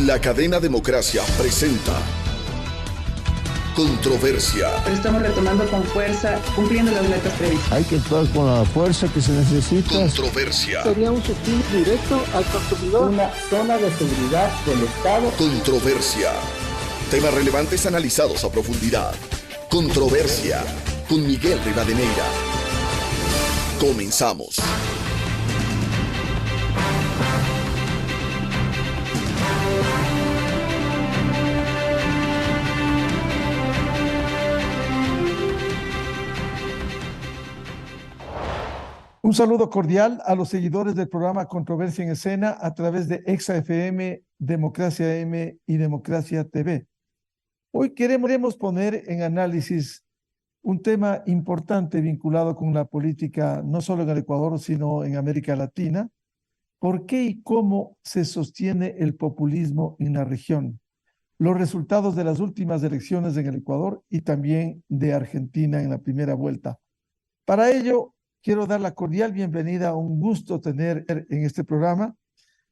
La cadena Democracia presenta Controversia. Pero estamos retomando con fuerza, cumpliendo las metas previstas. Hay que actuar con la fuerza que se necesita. Controversia. Sería un subsidio directo al consumidor. Una zona de seguridad del Estado. Controversia. Temas relevantes analizados a profundidad. Controversia. Con Miguel Rivadeneira. Comenzamos. Un saludo cordial a los seguidores del programa Controversia en Escena a través de Exa FM, Democracia M y Democracia TV. Hoy queremos poner en análisis un tema importante vinculado con la política, no solo en el Ecuador, sino en América Latina. ¿Por qué y cómo se sostiene el populismo en la región? Los resultados de las últimas elecciones en el Ecuador y también de Argentina en la primera vuelta. Para ello, quiero dar la cordial bienvenida, un gusto tener en este programa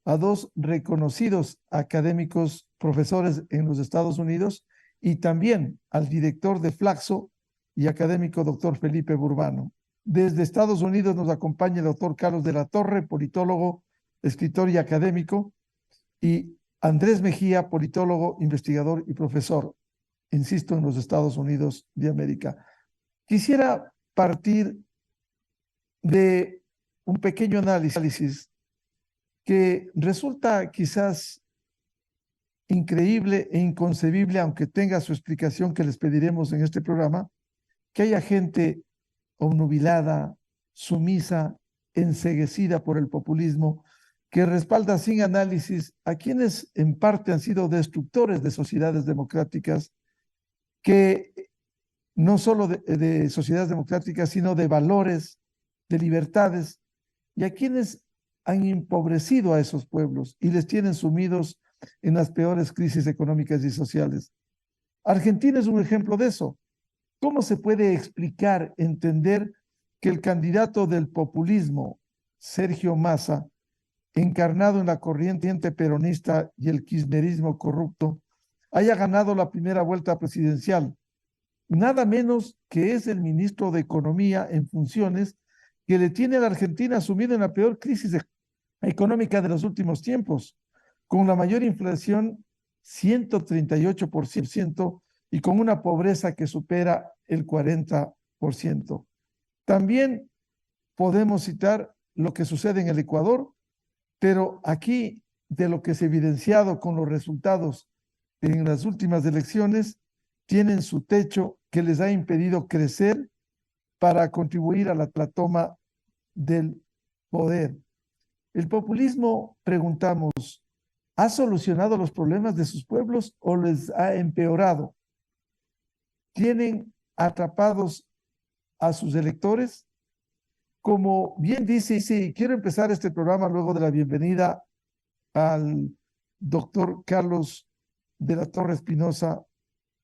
a dos reconocidos académicos, profesores en los Estados Unidos, y también al director de Flaxo y académico doctor Felipe Burbano. Desde Estados Unidos nos acompaña el doctor Carlos de la Torre, politólogo, escritor y académico, y Andrés Mejía, politólogo, investigador y profesor, insisto, en los Estados Unidos de América. Quisiera partir de un pequeño análisis que resulta quizás increíble e inconcebible, aunque tenga su explicación que les pediremos en este programa, que haya gente obnubilada, sumisa, enceguecida por el populismo, que respalda sin análisis a quienes en parte han sido destructores de sociedades democráticas, que no solo de sociedades democráticas, sino de valores, de libertades, y a quienes han empobrecido a esos pueblos y les tienen sumidos en las peores crisis económicas y sociales. Argentina es un ejemplo de eso. ¿Cómo se puede explicar, entender que el candidato del populismo, Sergio Massa, encarnado en la corriente peronista y el kirchnerismo corrupto, haya ganado la primera vuelta presidencial? Nada menos que es el ministro de Economía en funciones que le tiene a la Argentina sumida en la peor crisis económica de los últimos tiempos, con la mayor inflación, 138%, y con una pobreza que supera el 40%. También podemos citar lo que sucede en el Ecuador, pero aquí, de lo que se ha evidenciado con los resultados en las últimas elecciones, tienen su techo que les ha impedido crecer para contribuir a la toma del poder. El populismo, preguntamos, ¿ha solucionado los problemas de sus pueblos o les ha empeorado? ¿Tienen atrapados a sus electores? Como bien dice, sí, quiero empezar este programa luego de la bienvenida al doctor Carlos de la Torre Espinosa,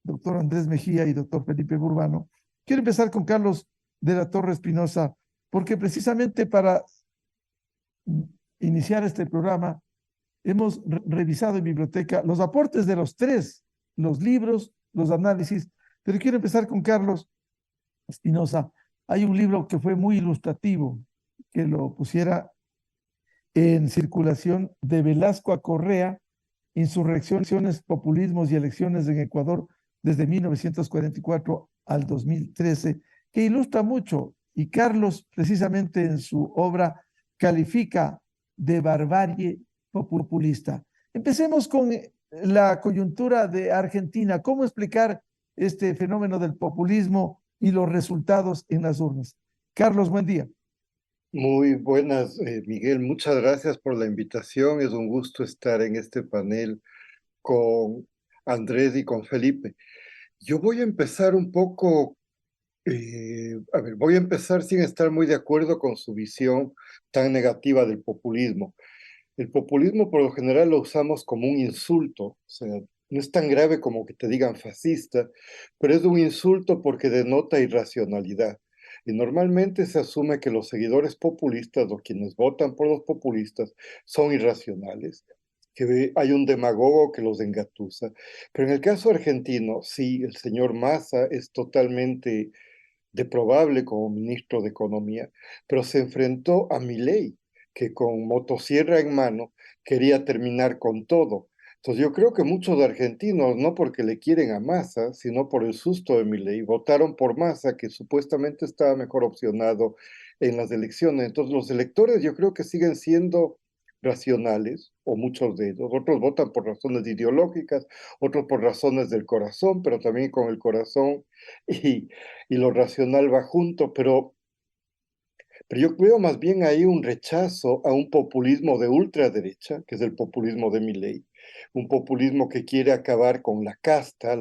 doctor Andrés Mejía y doctor Felipe Burbano. Quiero empezar con Carlos de la Torre Espinosa, porque precisamente para iniciar este programa hemos revisado en biblioteca los aportes de los tres, los libros, los análisis, pero quiero empezar con Carlos Espinosa. Hay un libro que fue muy ilustrativo, que lo pusiera en circulación, de Velasco a Correa, Insurrecciones, Populismos y Elecciones en Ecuador desde 1944 al 2013, que ilustra mucho, y Carlos precisamente en su obra califica de barbarie populista. Empecemos con la coyuntura de Argentina. ¿Cómo explicar este fenómeno del populismo y los resultados en las urnas? Carlos, buen día. Muy buenas, Miguel. Muchas gracias por la invitación. Es un gusto estar en este panel con Andrés y con Felipe. Yo voy a empezar un poco, voy a empezar sin estar muy de acuerdo con su visión tan negativa del populismo. El populismo por lo general lo usamos como un insulto, o sea, no es tan grave como que te digan fascista, pero es un insulto porque denota irracionalidad. Y normalmente se asume que los seguidores populistas o quienes votan por los populistas son irracionales. que hay un demagogo que los engatusa. Pero en el caso argentino, sí, el señor Massa es totalmente deprobable como ministro de Economía, pero se enfrentó a Milei, que con motosierra en mano quería terminar con todo. Entonces yo creo que muchos argentinos, no porque le quieren a Massa, sino por el susto de Milei, votaron por Massa, que supuestamente estaba mejor opcionado en las elecciones. Entonces los electores yo creo que siguen siendo racionales, o muchos de ellos. Otros votan por razones ideológicas, otros por razones del corazón, pero también con el corazón y, y lo racional va junto, pero yo veo más bien ahí un rechazo a un populismo de ultraderecha, que es el populismo de Milei, un populismo que quiere acabar con la casta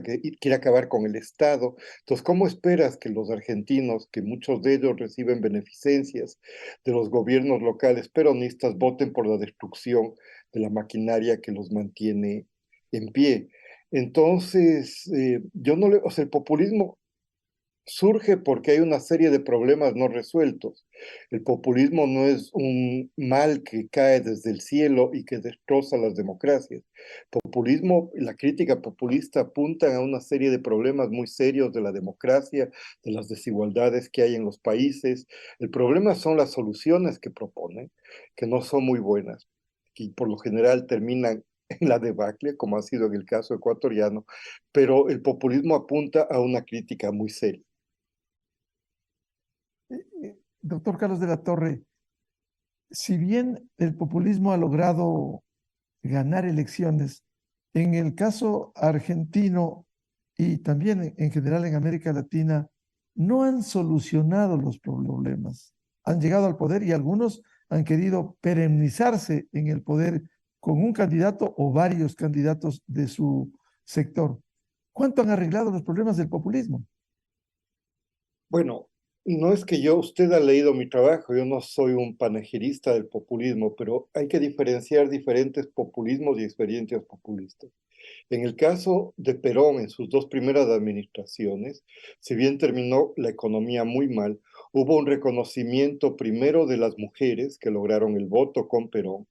que quiere acabar con el Estado. Entonces, ¿cómo esperas que los argentinos, que muchos de ellos reciben beneficencias de los gobiernos locales peronistas, voten por la destrucción de la maquinaria que los mantiene en pie? Entonces, yo no le, o sea, el populismo surge porque hay una serie de problemas no resueltos. El populismo no es un mal que cae desde el cielo y que destroza las democracias. Populismo, la crítica populista apunta a una serie de problemas muy serios de la democracia, de las desigualdades que hay en los países. El problema son las soluciones que proponen, que no son muy buenas y por lo general terminan en la debacle, como ha sido en el caso ecuatoriano, pero el populismo apunta a una crítica muy seria. Doctor Carlos de la Torre, si bien el populismo ha logrado ganar elecciones, en el caso argentino y también en general en América Latina, no han solucionado los problemas. Han llegado al poder y algunos han querido perennizarse en el poder con un candidato o varios candidatos de su sector. ¿Cuánto han arreglado los problemas del populismo? Bueno, no es que usted ha leído mi trabajo, yo no soy un panegirista del populismo, pero hay que diferenciar diferentes populismos y experiencias populistas. En el caso de Perón, en sus dos primeras administraciones, si bien terminó la economía muy mal, hubo un reconocimiento primero de las mujeres que lograron el voto con Perón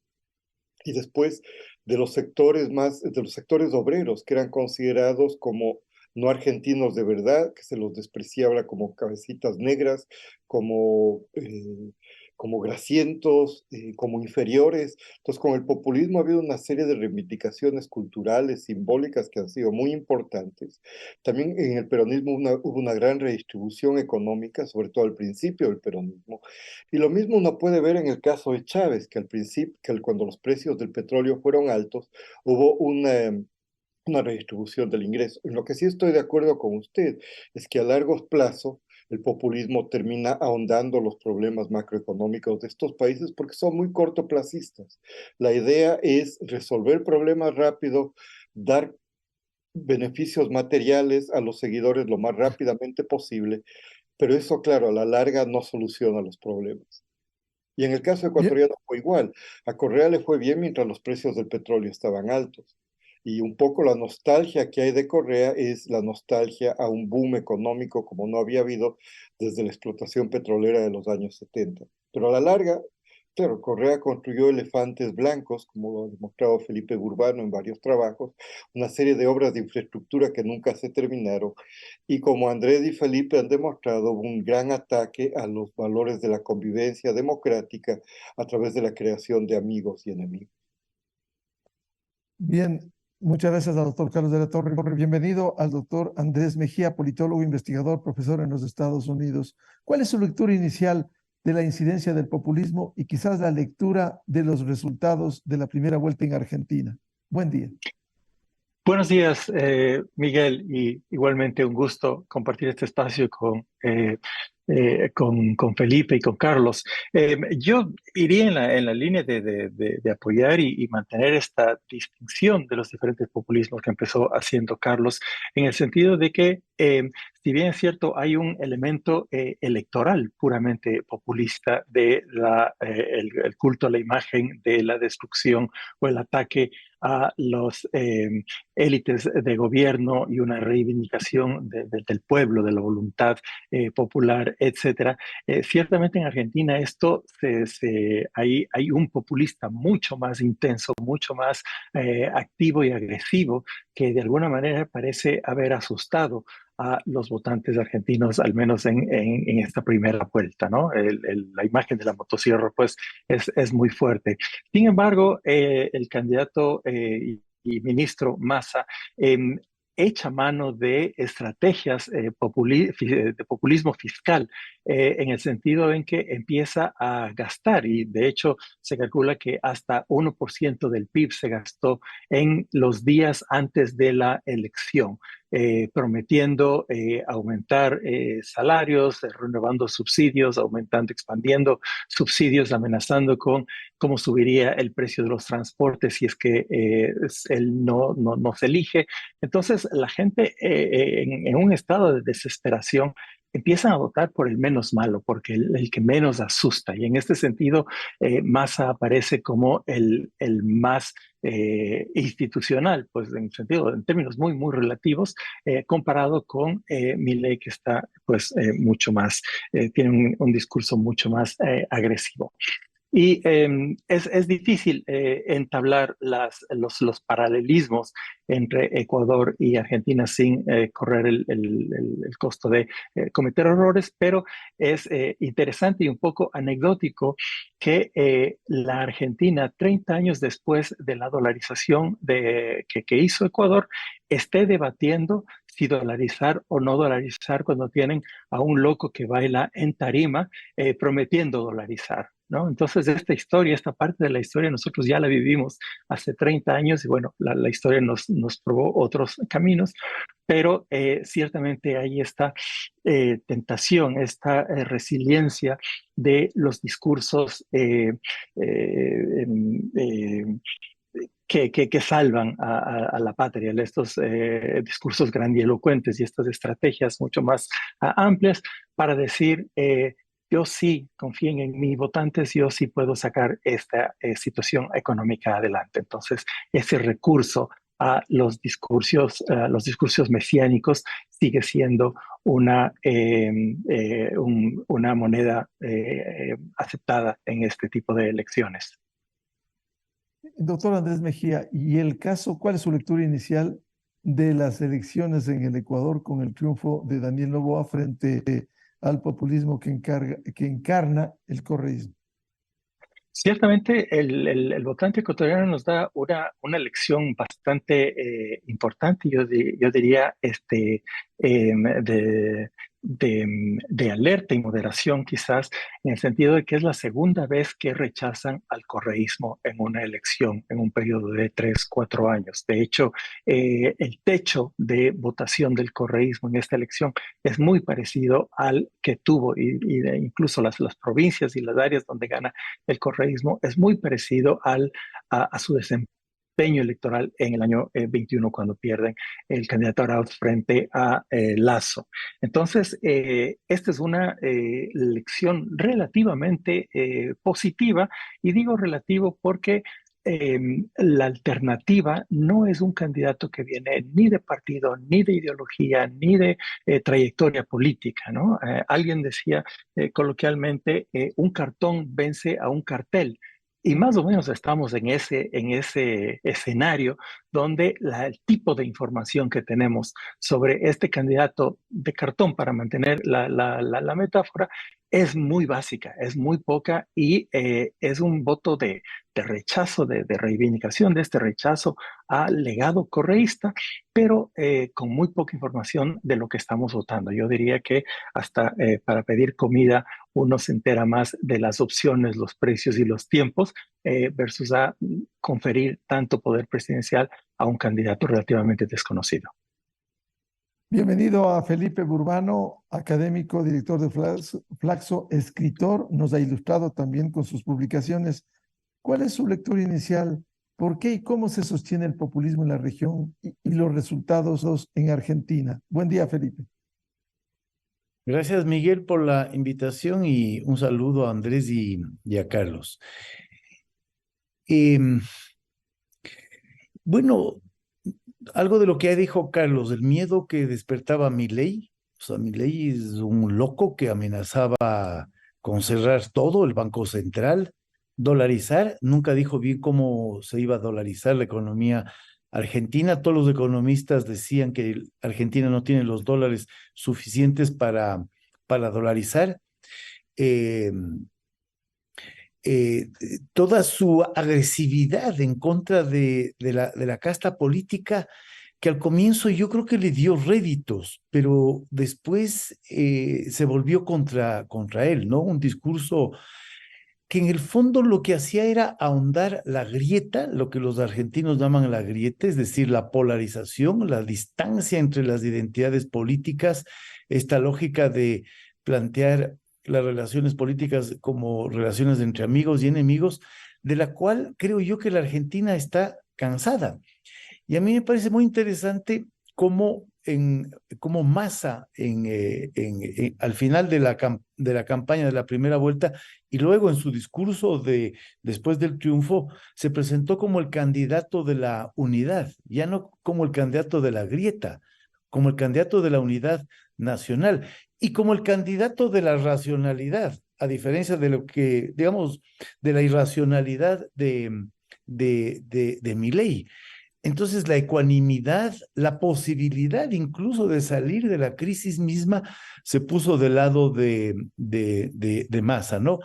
y después de los sectores de los sectores obreros que eran considerados como no argentinos de verdad, que se los despreciaba como cabecitas negras, como, como grasientos, como inferiores. Entonces, con el populismo ha habido una serie de reivindicaciones culturales, simbólicas que han sido muy importantes. También en el peronismo hubo una gran redistribución económica, sobre todo al principio del peronismo. Y lo mismo uno puede ver en el caso de Chávez, que al principio, cuando los precios del petróleo fueron altos, hubo una redistribución del ingreso. En lo que sí estoy de acuerdo con usted es que a largo plazo el populismo termina ahondando los problemas macroeconómicos de estos países porque son muy cortoplacistas. La idea es resolver problemas rápido, dar beneficios materiales a los seguidores lo más rápidamente posible, pero eso, claro, a la larga no soluciona los problemas. Y en el caso Bien, ecuatoriano fue igual. A Correa le fue bien mientras los precios del petróleo estaban altos. Y un poco la nostalgia que hay de Correa es la nostalgia a un boom económico como no había habido desde la explotación petrolera de los años 70. Pero a la larga, claro, Correa construyó elefantes blancos, como lo ha demostrado Felipe Urbano en varios trabajos, una serie de obras de infraestructura que nunca se terminaron, y como Andrés y Felipe han demostrado, hubo un gran ataque a los valores de la convivencia democrática a través de la creación de amigos y enemigos. bien, muchas gracias al doctor Carlos de la Torre. Bienvenido al doctor Andrés Mejía, politólogo, investigador, profesor en los Estados Unidos. ¿Cuál es su lectura inicial de la incidencia del populismo y quizás la lectura de los resultados de la primera vuelta en Argentina? Buen día. Buenos días, Miguel, y igualmente un gusto compartir este espacio con Felipe y con Carlos. Yo iría en la línea de apoyar y mantener esta distinción de los diferentes populismos que empezó haciendo Carlos, en el sentido de que si bien es cierto, hay un elemento electoral puramente populista de el culto a la imagen de la destrucción o el ataque a los élites de gobierno y una reivindicación del pueblo, de la voluntad popular, etcétera. Ciertamente en Argentina hay un populista mucho más intenso, mucho más activo y agresivo, que de alguna manera parece haber asustado a los votantes argentinos, al menos en esta primera vuelta, ¿no? La imagen de la motosierra, pues, es muy fuerte. Sin embargo, el candidato y ministro Massa echa mano de estrategias de populismo fiscal, en el sentido en que empieza a gastar, y de hecho se calcula que hasta 1% del PIB se gastó en los días antes de la elección. Prometiendo aumentar salarios, renovando subsidios, aumentando, expandiendo subsidios, amenazando con cómo subiría el precio de los transportes si es que él no se elige. Entonces, la gente en un estado de desesperación empiezan a votar por el menos malo, porque el que menos asusta. Y en este sentido, Massa aparece como el más institucional, pues en términos muy, muy relativos, comparado con Milei, que está pues mucho más, tiene un discurso mucho más agresivo. Y es difícil entablar los paralelismos entre Ecuador y Argentina sin correr el costo de cometer errores, pero es interesante y un poco anecdótico que la Argentina, 30 años después de la dolarización que hizo Ecuador, esté debatiendo si dolarizar o no dolarizar cuando tienen a un loco que baila en tarima prometiendo dolarizar, ¿no? Entonces, esta parte de la historia, nosotros ya la vivimos hace 30 años y bueno, la historia nos probó otros caminos, pero ciertamente hay esta tentación, esta resiliencia de los discursos que salvan a la patria, estos discursos grandilocuentes y estas estrategias mucho más amplias para decir, yo sí, confíen en mí, votantes, yo sí puedo sacar esta situación económica adelante. Entonces, ese recurso a los discursos mesiánicos sigue siendo una moneda aceptada en este tipo de elecciones. Doctor Andrés Mejía, ¿y el caso, cuál es su lectura inicial de las elecciones en el Ecuador con el triunfo de Daniel Noboa frente al populismo que encarna el correísmo? Ciertamente el votante ecuatoriano nos da una lección bastante importante, yo diría, de alerta y moderación quizás, en el sentido de que es la segunda vez que rechazan al correísmo en una elección, en un periodo de 3, 4 años. De hecho, el techo de votación del correísmo en esta elección es muy parecido al que tuvo, incluso las provincias y las áreas donde gana el correísmo, es muy parecido a su desempeño electoral en el año 21, cuando pierden el candidato Arauz frente a Lasso. Entonces, esta es una elección relativamente positiva, y digo relativo porque la alternativa no es un candidato que viene ni de partido, ni de ideología, ni de trayectoria política, ¿no? Alguien decía coloquialmente, un cartón vence a un cartel. Y más o menos estamos en ese escenario donde el tipo de información que tenemos sobre este candidato de cartón, para mantener la metáfora, es muy básica, es muy poca, y es un voto de rechazo, de reivindicación de este rechazo al legado correísta, pero con muy poca información de lo que estamos votando. Yo diría que hasta para pedir comida uno se entera más de las opciones, los precios y los tiempos, versus a conferir tanto poder presidencial a un candidato relativamente desconocido. Bienvenido a Felipe Burbano, académico, director de Flaxo, escritor, nos ha ilustrado también con sus publicaciones. ¿Cuál es su lectura inicial? ¿Por qué y cómo se sostiene el populismo en la región y los resultados en Argentina? Buen día, Felipe. Gracias, Miguel, por la invitación y un saludo a Andrés y a Carlos. Em, bueno, algo de lo que dijo Carlos, el miedo que despertaba Milei. O sea, Milei es un loco que amenazaba con cerrar todo, el Banco Central, dolarizar. Nunca dijo bien cómo se iba a dolarizar la economía argentina. Todos los economistas decían que Argentina no tiene los dólares suficientes para dolarizar. Eh, Toda su agresividad en contra de la casta política, que al comienzo yo creo que le dio réditos, pero después se volvió contra él, ¿no? Un discurso que en el fondo lo que hacía era ahondar la grieta, lo que los argentinos llaman la grieta, es decir, la polarización, la distancia entre las identidades políticas, esta lógica de plantear las relaciones políticas como relaciones entre amigos y enemigos, de la cual creo yo que la Argentina está cansada. Y a mí me parece muy interesante cómo Massa al final de la campaña de la primera vuelta y luego en su discurso después del triunfo se presentó como el candidato de la unidad, ya no como el candidato de la grieta, como el candidato de la unidad nacional y como el candidato de la racionalidad, a diferencia de lo que, digamos, de la irracionalidad de Milei. Entonces, la ecuanimidad, la posibilidad incluso de salir de la crisis misma, se puso del lado de Massa, ¿no?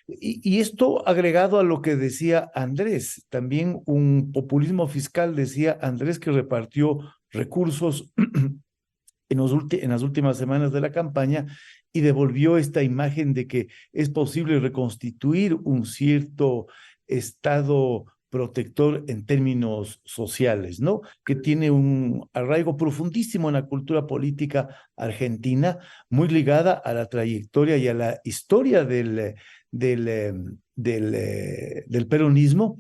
Y esto agregado a lo que decía Andrés, también un populismo fiscal, decía Andrés, que repartió recursos en las últimas semanas de la campaña y devolvió esta imagen de que es posible reconstituir un cierto estado protector en términos sociales, ¿no? Que tiene un arraigo profundísimo en la cultura política argentina, muy ligada a la trayectoria y a la historia del peronismo,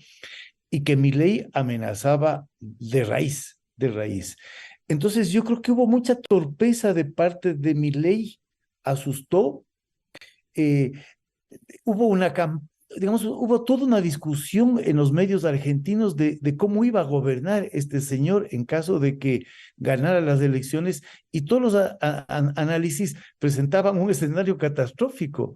y que Milei amenazaba de raíz. Entonces yo creo que hubo mucha torpeza de parte de Milei, asustó, hubo toda una discusión en los medios argentinos de cómo iba a gobernar este señor en caso de que ganara las elecciones, y todos los análisis presentaban un escenario catastrófico.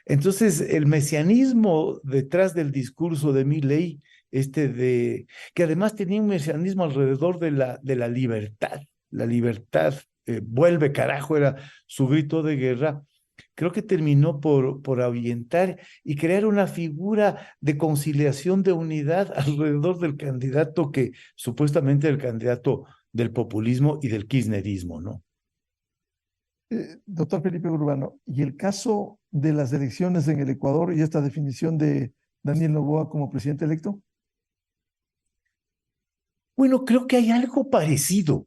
Entonces, el mesianismo detrás del discurso de Milei, que además tenía un mesianismo alrededor de la libertad, vuelve carajo, era su grito de guerra. Creo que terminó por ahuyentar y crear una figura de conciliación, de unidad alrededor del candidato que supuestamente era el candidato del populismo y del kirchnerismo, ¿no? Doctor Felipe Urbano, ¿y el caso de las elecciones en el Ecuador y esta definición de Daniel Noboa como presidente electo? Bueno, creo que hay algo parecido.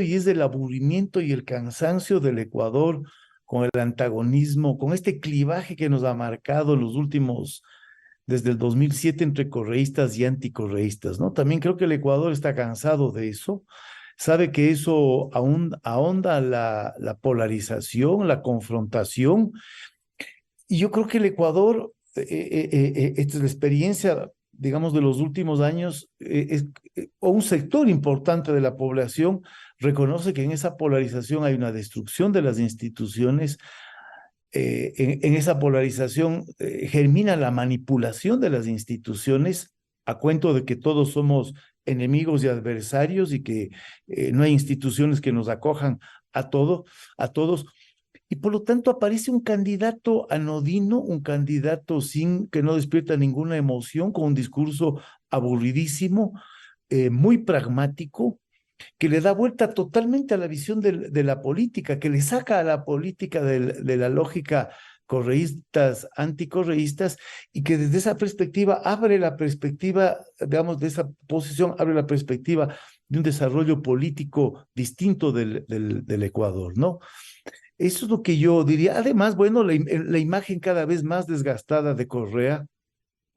Y es el aburrimiento y el cansancio del Ecuador con el antagonismo, con este clivaje que nos ha marcado desde el 2007 entre correístas y anticorreístas, ¿no? También creo que el Ecuador está cansado de eso, sabe que eso ahonda la polarización, la confrontación, y yo creo que el Ecuador, esta es la experiencia, digamos, de los últimos años, o un sector importante de la población reconoce que en esa polarización hay una destrucción de las instituciones, en esa polarización germina la manipulación de las instituciones a cuento de que todos somos enemigos y adversarios y que no hay instituciones que nos acojan a todos. Y por lo tanto aparece un candidato anodino, un candidato que no despierta ninguna emoción, con un discurso aburridísimo, muy pragmático, que le da vuelta totalmente a la visión de la política, que le saca a la política de la lógica correístas, anticorreístas, y que desde esa perspectiva abre la perspectiva, digamos, de esa posición, abre la perspectiva de un desarrollo político distinto del Ecuador, ¿no? Eso es lo que yo diría. Además, bueno, la imagen cada vez más desgastada de Correa,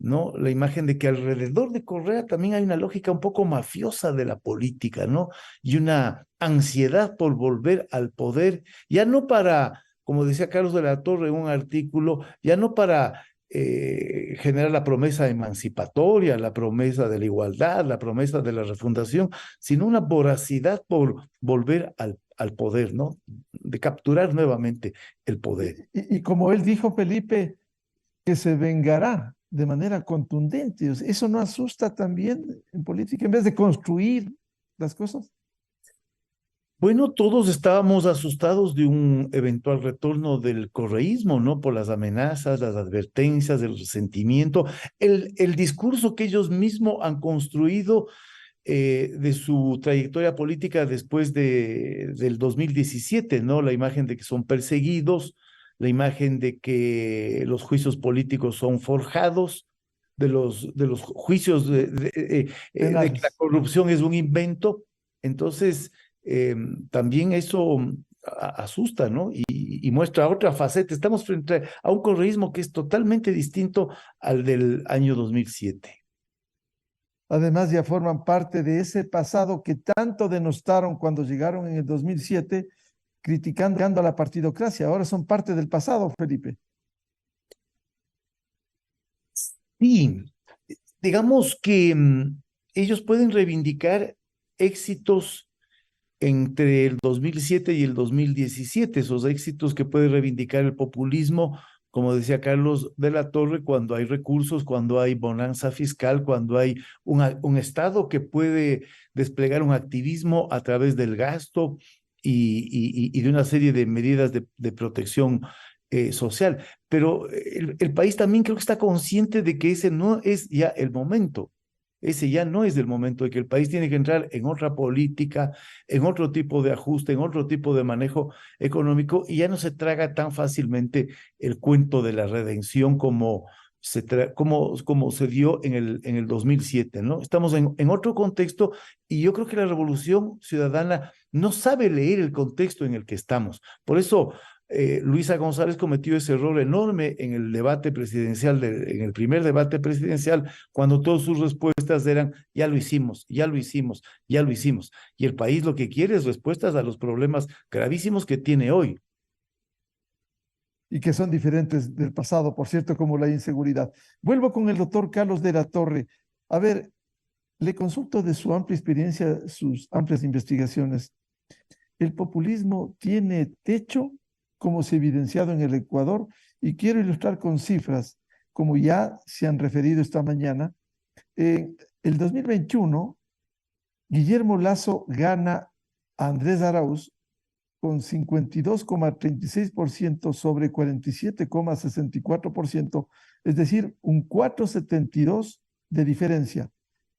¿no? La imagen de que alrededor de Correa también hay una lógica un poco mafiosa de la política, ¿no? Y una ansiedad por volver al poder, ya no para, como decía Carlos de la Torre en un artículo, ya no para generar la promesa emancipatoria, la promesa de la igualdad, la promesa de la refundación, sino una voracidad por volver al poder, ¿no? De capturar nuevamente el poder. Y como él dijo, Felipe, que se vengará de manera contundente. O sea, ¿eso no asusta también en política en vez de construir las cosas? Bueno, todos estábamos asustados de un eventual retorno del correísmo, ¿no? Por las amenazas, las advertencias, el resentimiento, el discurso que ellos mismos han construido de su trayectoria política después del 2017, ¿no? La imagen de que son perseguidos, la imagen de que los juicios políticos son forjados, de los juicios de que la Penales. corrupción es un invento. Entonces, también eso asusta, ¿no? Y muestra otra faceta. Estamos frente a un correísmo que es totalmente distinto al del año 2007. Además, ya forman parte de ese pasado que tanto denostaron cuando llegaron en el 2007, criticando a la partidocracia. Ahora son parte del pasado, Felipe. Sí, digamos que ellos pueden reivindicar éxitos entre el 2007 y el 2017, esos éxitos que puede reivindicar el populismo, como decía Carlos de la Torre, cuando hay recursos, cuando hay bonanza fiscal, cuando hay un Estado que puede desplegar un activismo a través del gasto y de una serie de medidas de protección social. Pero el país también creo que está consciente de que ese no es ya el momento. Ese ya no es el momento, de que el país tiene que entrar en otra política, en otro tipo de ajuste, en otro tipo de manejo económico, y ya no se traga tan fácilmente el cuento de la redención como como se dio en el 2007, ¿no? Estamos en otro contexto, y yo creo que la Revolución Ciudadana no sabe leer el contexto en el que estamos. Por eso Luisa González cometió ese error enorme en el debate presidencial, en el primer debate presidencial, cuando todas sus respuestas eran: ya lo hicimos, ya lo hicimos, ya lo hicimos. Y el país lo que quiere es respuestas a los problemas gravísimos que tiene hoy. Y que son diferentes del pasado, por cierto, como la inseguridad. Vuelvo con el doctor Carlos de la Torre. A ver, le consulto de su amplia experiencia, sus amplias investigaciones. ¿El populismo tiene techo, como se ha evidenciado en el Ecuador? Y quiero ilustrar con cifras, como ya se han referido esta mañana. En el 2021, Guillermo Lasso gana a Andrés Arauz con 52,36% sobre 47,64%, es decir, un 4,72 de diferencia.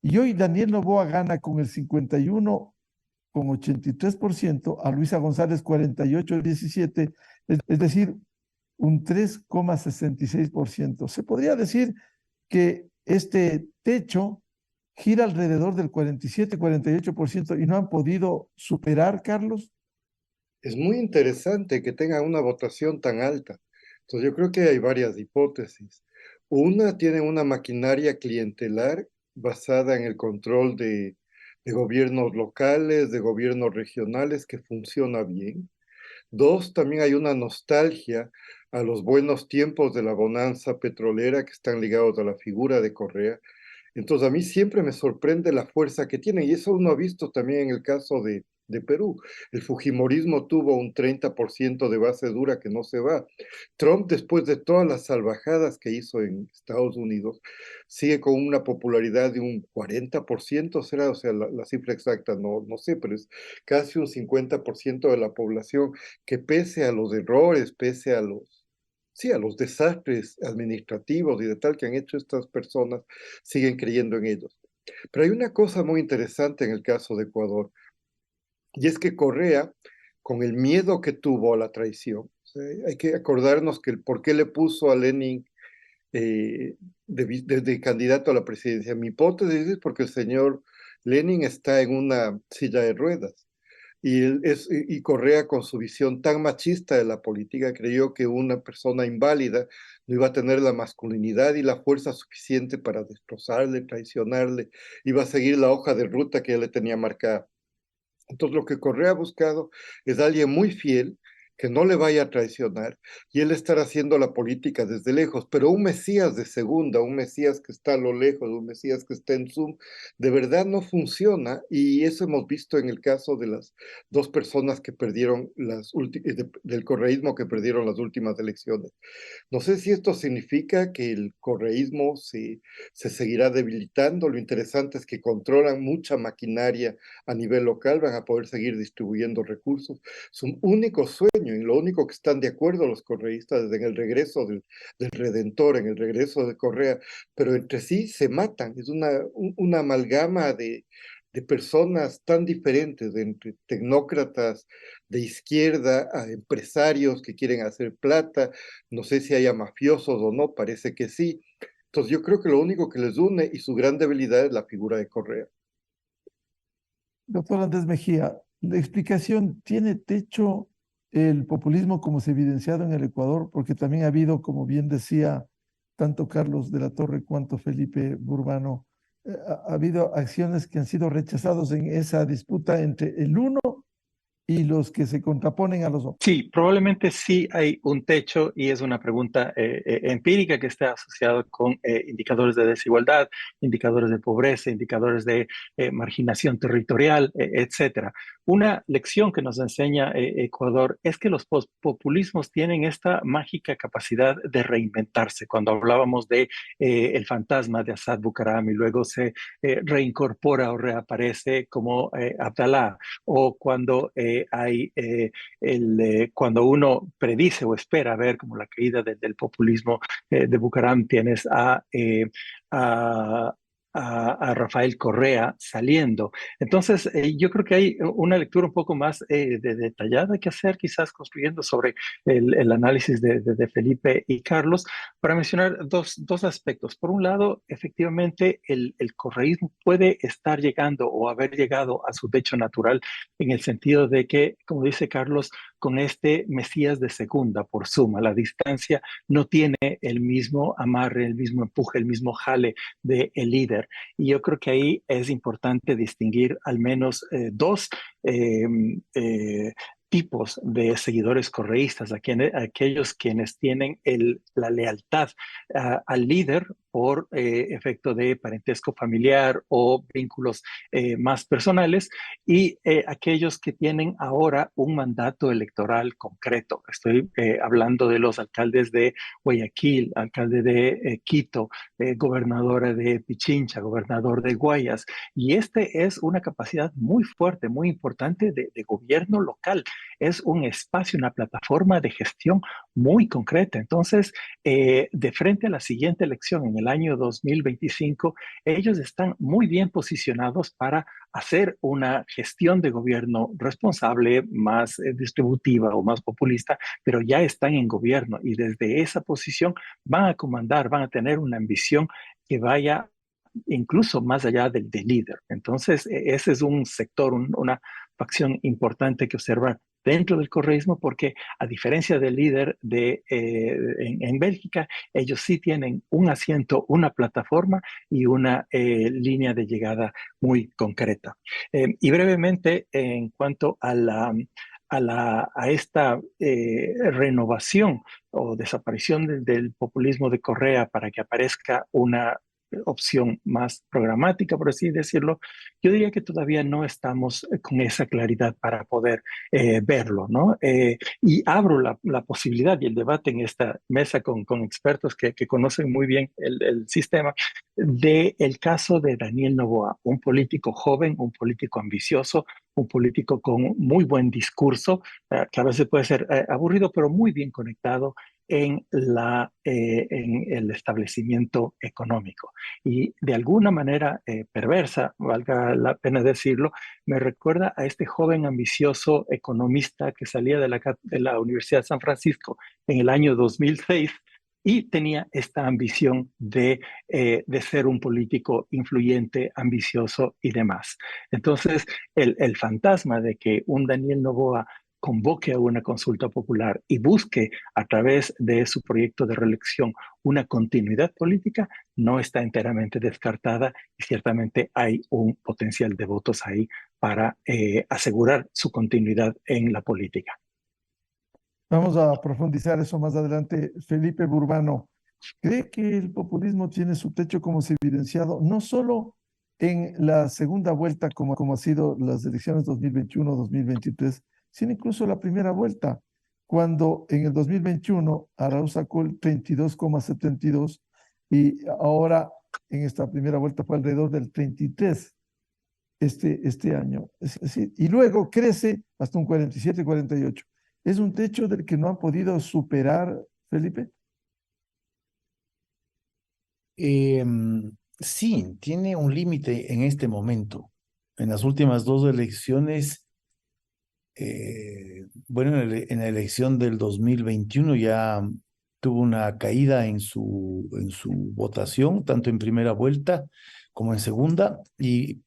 Y hoy Daniel Noboa gana con el 51,83%, a Luisa González 48,17, es decir, un 3,66%. Se podría decir que este techo gira alrededor del 47-48% y no han podido superar, Carlos. Es muy interesante que tengan una votación tan alta. Entonces yo creo que hay varias hipótesis. Una, tienen una maquinaria clientelar basada en el control de gobiernos locales, de gobiernos regionales, que funciona bien. Dos, también hay una nostalgia a los buenos tiempos de la bonanza petrolera que están ligados a la figura de Correa. Entonces a mí siempre me sorprende la fuerza que tienen, y eso uno ha visto también en el caso de Perú. El fujimorismo tuvo un 30% de base dura que no se va. Trump, después de todas las salvajadas que hizo en Estados Unidos, sigue con una popularidad de un 40%, será, o sea, la cifra exacta no sé, pero es casi un 50% de la población que, pese a los errores, pese a los desastres administrativos y de tal que han hecho estas personas, siguen creyendo en ellos. Pero hay una cosa muy interesante en el caso de Ecuador, y es que Correa, con el miedo que tuvo a la traición, o sea, hay que acordarnos que por qué le puso a Lenin de candidato a la presidencia. Mi hipótesis es porque el señor Lenin está en una silla de ruedas. Y Correa, con su visión tan machista de la política, creyó que una persona inválida no iba a tener la masculinidad y la fuerza suficiente para destrozarle, traicionarle, iba a seguir la hoja de ruta que él le tenía marcada. Entonces lo que Correa ha buscado es alguien muy fiel, que no le vaya a traicionar, y él estará haciendo la política desde lejos, pero un Mesías de segunda, un Mesías que está a lo lejos, un Mesías que está en Zoom, de verdad no funciona, y eso hemos visto en el caso de las dos personas que perdieron del correísmo que perdieron las últimas elecciones. No sé si esto significa que el correísmo se seguirá debilitando. Lo interesante es que controlan mucha maquinaria a nivel local, van a poder seguir distribuyendo recursos. Su único sueño, y lo único que están de acuerdo los correístas, es en el regreso del Redentor, en el regreso de Correa, pero entre sí se matan. Es una amalgama de personas tan diferentes, entre tecnócratas de izquierda a empresarios que quieren hacer plata. No sé si haya mafiosos o no, parece que sí. Entonces yo creo que lo único que les une y su gran debilidad es la figura de Correa. Doctor Andrés Mejía, la explicación, ¿tiene techo el populismo como se ha evidenciado en el Ecuador? Porque también ha habido, como bien decía tanto Carlos de la Torre cuanto Felipe Burbano, ha habido acciones que han sido rechazadas en esa disputa entre el uno y los que se contraponen a los otros. Sí, probablemente sí hay un techo y es una pregunta empírica que está asociada con indicadores de desigualdad, indicadores de pobreza, indicadores de marginación territorial, etcétera. Una lección que nos enseña Ecuador es que los populismos tienen esta mágica capacidad de reinventarse. Cuando hablábamos de el fantasma de Assad Bucaram y luego se reincorpora o reaparece como Abdalá, o cuando cuando uno predice o espera ver como la caída del populismo de Bucaram, tienes a Rafael Correa saliendo. Entonces, yo creo que hay una lectura un poco más detallada que hacer, quizás construyendo sobre el análisis de Felipe y Carlos, para mencionar dos aspectos. Por un lado, efectivamente, el correísmo puede estar llegando o haber llegado a su techo natural en el sentido de que, como dice Carlos, con este Mesías de segunda por suma, la distancia no tiene el mismo amarre, el mismo empuje, el mismo jale del líder. Y yo creo que ahí es importante distinguir al menos dos tipos de seguidores correístas, aquellos quienes tienen la lealtad al líder por efecto de parentesco familiar o vínculos más personales, y aquellos que tienen ahora un mandato electoral concreto. Estoy hablando de los alcaldes de Guayaquil, alcalde de Quito, gobernadora de Pichincha, gobernador de Guayas, y este es una capacidad muy fuerte, muy importante de gobierno local. Es un espacio, una plataforma de gestión muy concreta. Entonces, de frente a la siguiente elección en el año 2025, ellos están muy bien posicionados para hacer una gestión de gobierno responsable, más distributiva o más populista, pero ya están en gobierno y desde esa posición van a comandar, van a tener una ambición que vaya incluso más allá del líder. Entonces, ese es un sector, una facción importante que observar dentro del correísmo, porque a diferencia del líder en Bélgica, ellos sí tienen un asiento, una plataforma y una línea de llegada muy concreta. Y brevemente, en cuanto a esta renovación o desaparición del populismo de Correa para que aparezca una opción más programática, por así decirlo, yo diría que todavía no estamos con esa claridad para poder verlo, ¿no? Y abro la posibilidad y el debate en esta mesa con expertos que conocen muy bien el sistema, del caso de Daniel Noboa, un político joven, un político ambicioso, un político con muy buen discurso, que a veces puede ser aburrido, pero muy bien conectado en el establecimiento económico. Y de alguna manera perversa, valga la pena decirlo, me recuerda a este joven ambicioso economista que salía de la Universidad de San Francisco en el año 2006, y tenía esta ambición de ser un político influyente, ambicioso y demás. Entonces, el fantasma de que un Daniel Noboa convoque a una consulta popular y busque a través de su proyecto de reelección una continuidad política no está enteramente descartada y ciertamente hay un potencial de votos ahí para asegurar su continuidad en la política. Vamos a profundizar eso más adelante. Felipe Burbano, ¿cree que el populismo tiene su techo, como se ha evidenciado, no solo en la segunda vuelta, como ha sido las elecciones 2021-2023, sino incluso la primera vuelta, cuando en el 2021 Arauz sacó el 32,72 y ahora en esta primera vuelta fue alrededor del 33 este año? Es decir, y luego crece hasta un 47-48. ¿Es un techo del que no han podido superar, Felipe? Sí, tiene un límite en este momento. En las últimas dos elecciones, bueno, en la elección del 2021 ya tuvo una caída en su votación, tanto en primera vuelta como en segunda, y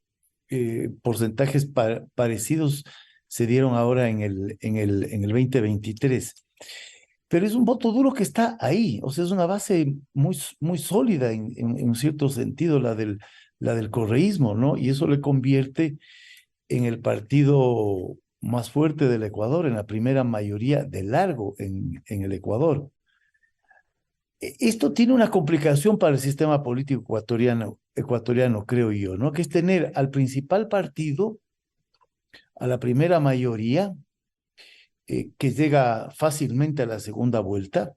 porcentajes parecidos se dieron ahora en el 2023. Pero es un voto duro que está ahí, o sea, es una base muy sólida en un cierto sentido, la del correísmo, ¿no? Y eso le convierte en el partido más fuerte del Ecuador, en la primera mayoría de largo en el Ecuador. Esto tiene una complicación para el sistema político ecuatoriano, creo yo, ¿no? Que es tener al principal partido, a la primera mayoría, que llega fácilmente a la segunda vuelta,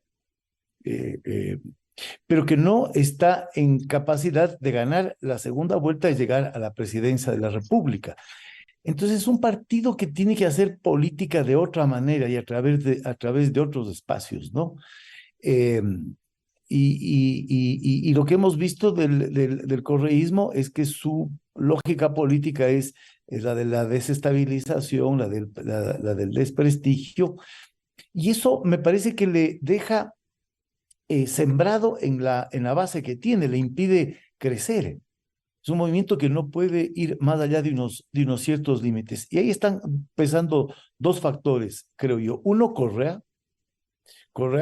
pero que no está en capacidad de ganar la segunda vuelta y llegar a la presidencia de la República. Entonces es un partido que tiene que hacer política de otra manera y a través de otros espacios, ¿no? Y lo que hemos visto del correísmo es que su lógica política es la de la desestabilización, la del desprestigio, y eso me parece que le deja sembrado en la base que tiene, le impide crecer. Es un movimiento que no puede ir más allá de unos ciertos límites. Y ahí están pesando dos factores, creo yo. Uno, Correa,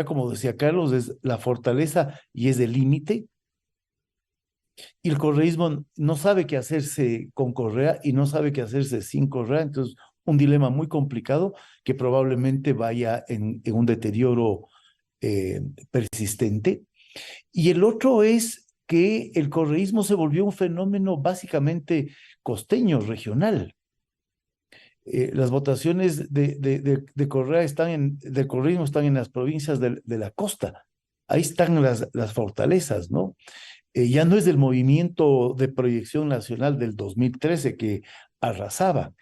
como decía Carlos, es la fortaleza y es el límite. Y el correísmo no sabe qué hacerse con Correa y no sabe qué hacerse sin Correa. Entonces, un dilema muy complicado que probablemente vaya en un deterioro persistente. Y el otro es que el correísmo se volvió un fenómeno básicamente costeño, regional. Las votaciones de Correa del correísmo están en las provincias de la costa. Ahí están las fortalezas, ¿no? Ya no es del movimiento de proyección nacional del 2013 que arrasaba.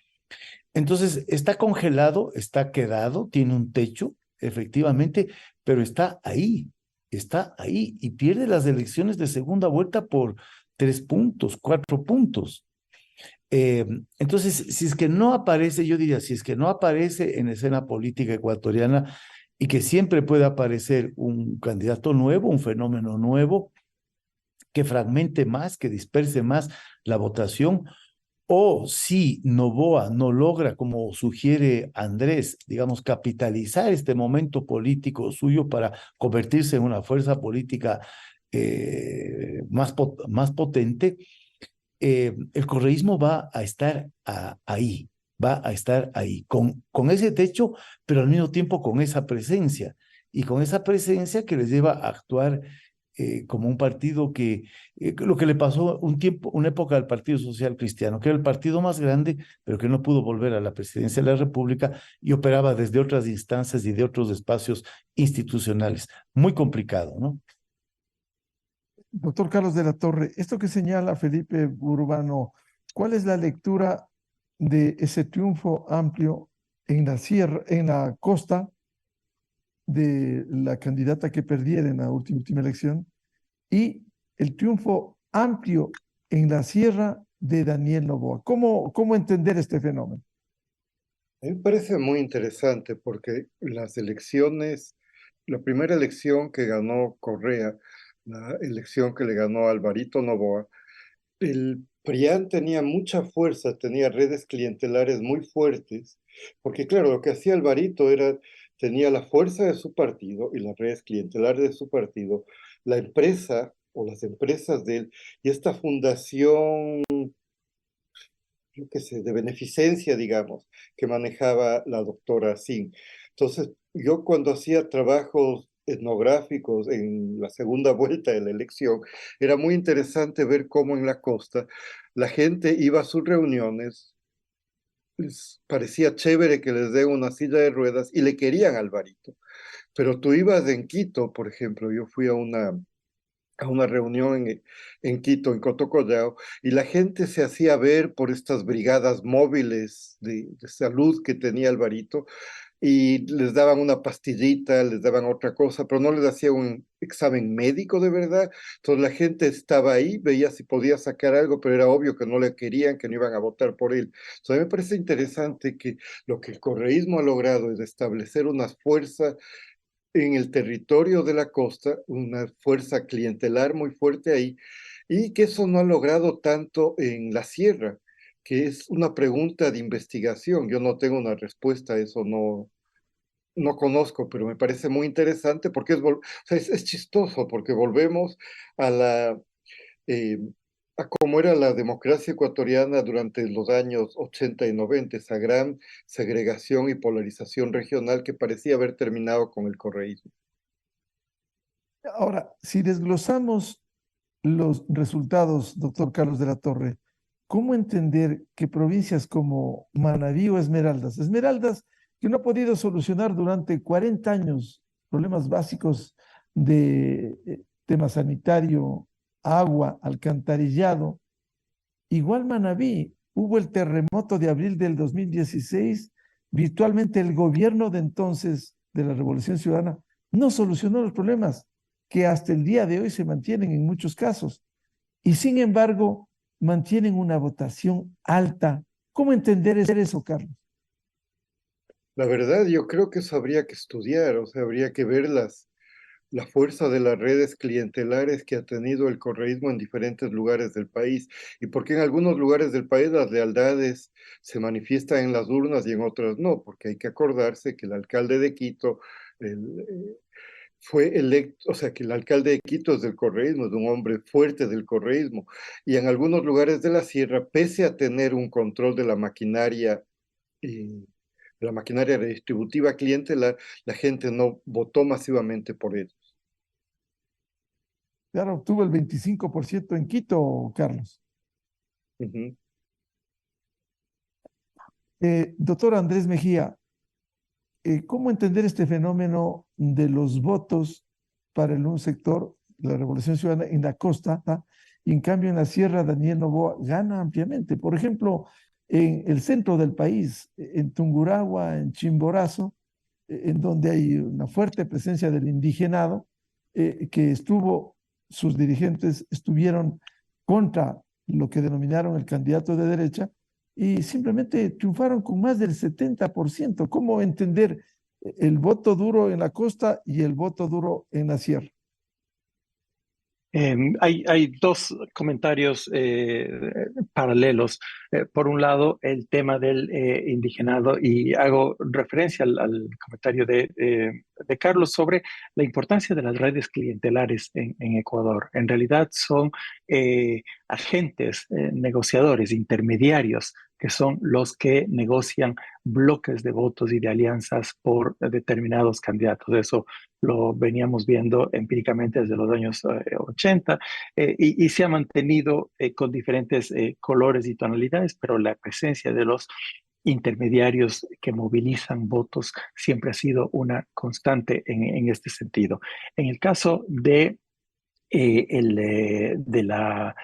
Entonces, está congelado, está quedado, tiene un techo, efectivamente, pero está ahí y pierde las elecciones de segunda vuelta por 3 puntos, 4 puntos. Entonces, si es que no aparece, yo diría, si es que no aparece en la escena política ecuatoriana y que siempre puede aparecer un candidato nuevo, un fenómeno nuevo, que fragmente más, que disperse más la votación, o si Noboa no logra, como sugiere Andrés, digamos, capitalizar este momento político suyo para convertirse en una fuerza política más potente, el correísmo va a estar ahí, con ese techo, pero al mismo tiempo con esa presencia, y con esa presencia que les lleva a actuar como un partido que, lo que le pasó una época al Partido Social Cristiano, que era el partido más grande, pero que no pudo volver a la presidencia de la República y operaba desde otras instancias y de otros espacios institucionales. Muy complicado, ¿no? Doctor Carlos de la Torre, esto que señala Felipe Burbano, ¿cuál es la lectura de ese triunfo amplio en la sierra, en la costa, de la candidata que perdiera en la última elección, y el triunfo amplio en la sierra de Daniel Noboa? ¿Cómo entender este fenómeno? Me parece muy interesante porque las elecciones la primera elección que ganó Correa, la elección que le ganó a Alvarito Noboa, el PRIAN tenía mucha fuerza, tenía redes clientelares muy fuertes, porque claro, lo que hacía Alvarito era, tenía la fuerza de su partido y las redes clientelares de su partido, la empresa o las empresas de él, y esta fundación, yo qué sé, de beneficencia, digamos, que manejaba la doctora Singh. Entonces, yo cuando hacía trabajos etnográficos en la segunda vuelta de la elección, era muy interesante ver cómo en la costa la gente iba a sus reuniones, les parecía chévere que les den una silla de ruedas y le querían a Alvarito. Pero tú ibas en Quito, por ejemplo, yo fui a una reunión en Quito, en Cotocollao, y la gente se hacía ver por estas brigadas móviles de salud que tenía Alvarito, y les daban una pastillita, les daban otra cosa, pero no les hacían un examen médico de verdad. Entonces la gente estaba ahí, veía si podía sacar algo, pero era obvio que no le querían, que no iban a votar por él. Entonces a mí me parece interesante que lo que el correísmo ha logrado es establecer una fuerza en el territorio de la costa, una fuerza clientelar muy fuerte ahí, y que eso no ha logrado tanto en la sierra, que es una pregunta de investigación. Yo no tengo una respuesta a eso, no conozco, pero me parece muy interesante porque o sea, es chistoso, porque volvemos a eh, a cómo era la democracia ecuatoriana durante los años 80 y 90, esa gran segregación y polarización regional que parecía haber terminado con el correísmo. Ahora, si desglosamos los resultados, doctor Carlos de la Torre, ¿cómo entender que provincias como Manabí o Esmeraldas, Esmeraldas que no ha podido solucionar durante 40 años problemas básicos de tema sanitario, agua, alcantarillado, igual Manabí, hubo el terremoto de abril del 2016, virtualmente el gobierno de entonces de la Revolución Ciudadana no solucionó los problemas que hasta el día de hoy se mantienen en muchos casos y sin embargo mantienen una votación alta. ¿Cómo entender eso, Carlos? La verdad, yo creo que eso habría que estudiar, o sea, habría que ver la fuerza de las redes clientelares que ha tenido el correísmo en diferentes lugares del país y porque en algunos lugares del país las lealtades se manifiestan en las urnas y en otras no, porque hay que acordarse que el alcalde de Quito fue electo, o sea, que el alcalde de Quito es del correísmo, es un hombre fuerte del correísmo, y en algunos lugares de la sierra, pese a tener un control eh, de la maquinaria redistributiva clientelar, la gente no votó masivamente por él. Claro, obtuvo el 25% en Quito, Carlos. Uh-huh. Doctor Andrés Mejía, ¿cómo entender este fenómeno de los votos para un sector, la Revolución Ciudadana, en la costa, y en cambio en la sierra Daniel Noboa gana ampliamente? Por ejemplo, en el centro del país, en Tungurahua, en Chimborazo, en donde hay una fuerte presencia del indigenado, sus dirigentes estuvieron contra lo que denominaron el candidato de derecha y simplemente triunfaron con más del 70%. ¿Cómo entender el voto duro en la costa y el voto duro en la sierra? Hay dos comentarios paralelos. Por un lado, el tema del indigenado, y hago referencia al comentario de Carlos sobre la importancia de las redes clientelares en Ecuador. En realidad son agentes, negociadores, intermediarios, que son los que negocian bloques de votos y de alianzas por determinados candidatos. Eso lo veníamos viendo empíricamente desde los años 80 y se ha mantenido con diferentes colores y tonalidades, pero la presencia de los intermediarios que movilizan votos siempre ha sido una constante en este sentido. En el caso de la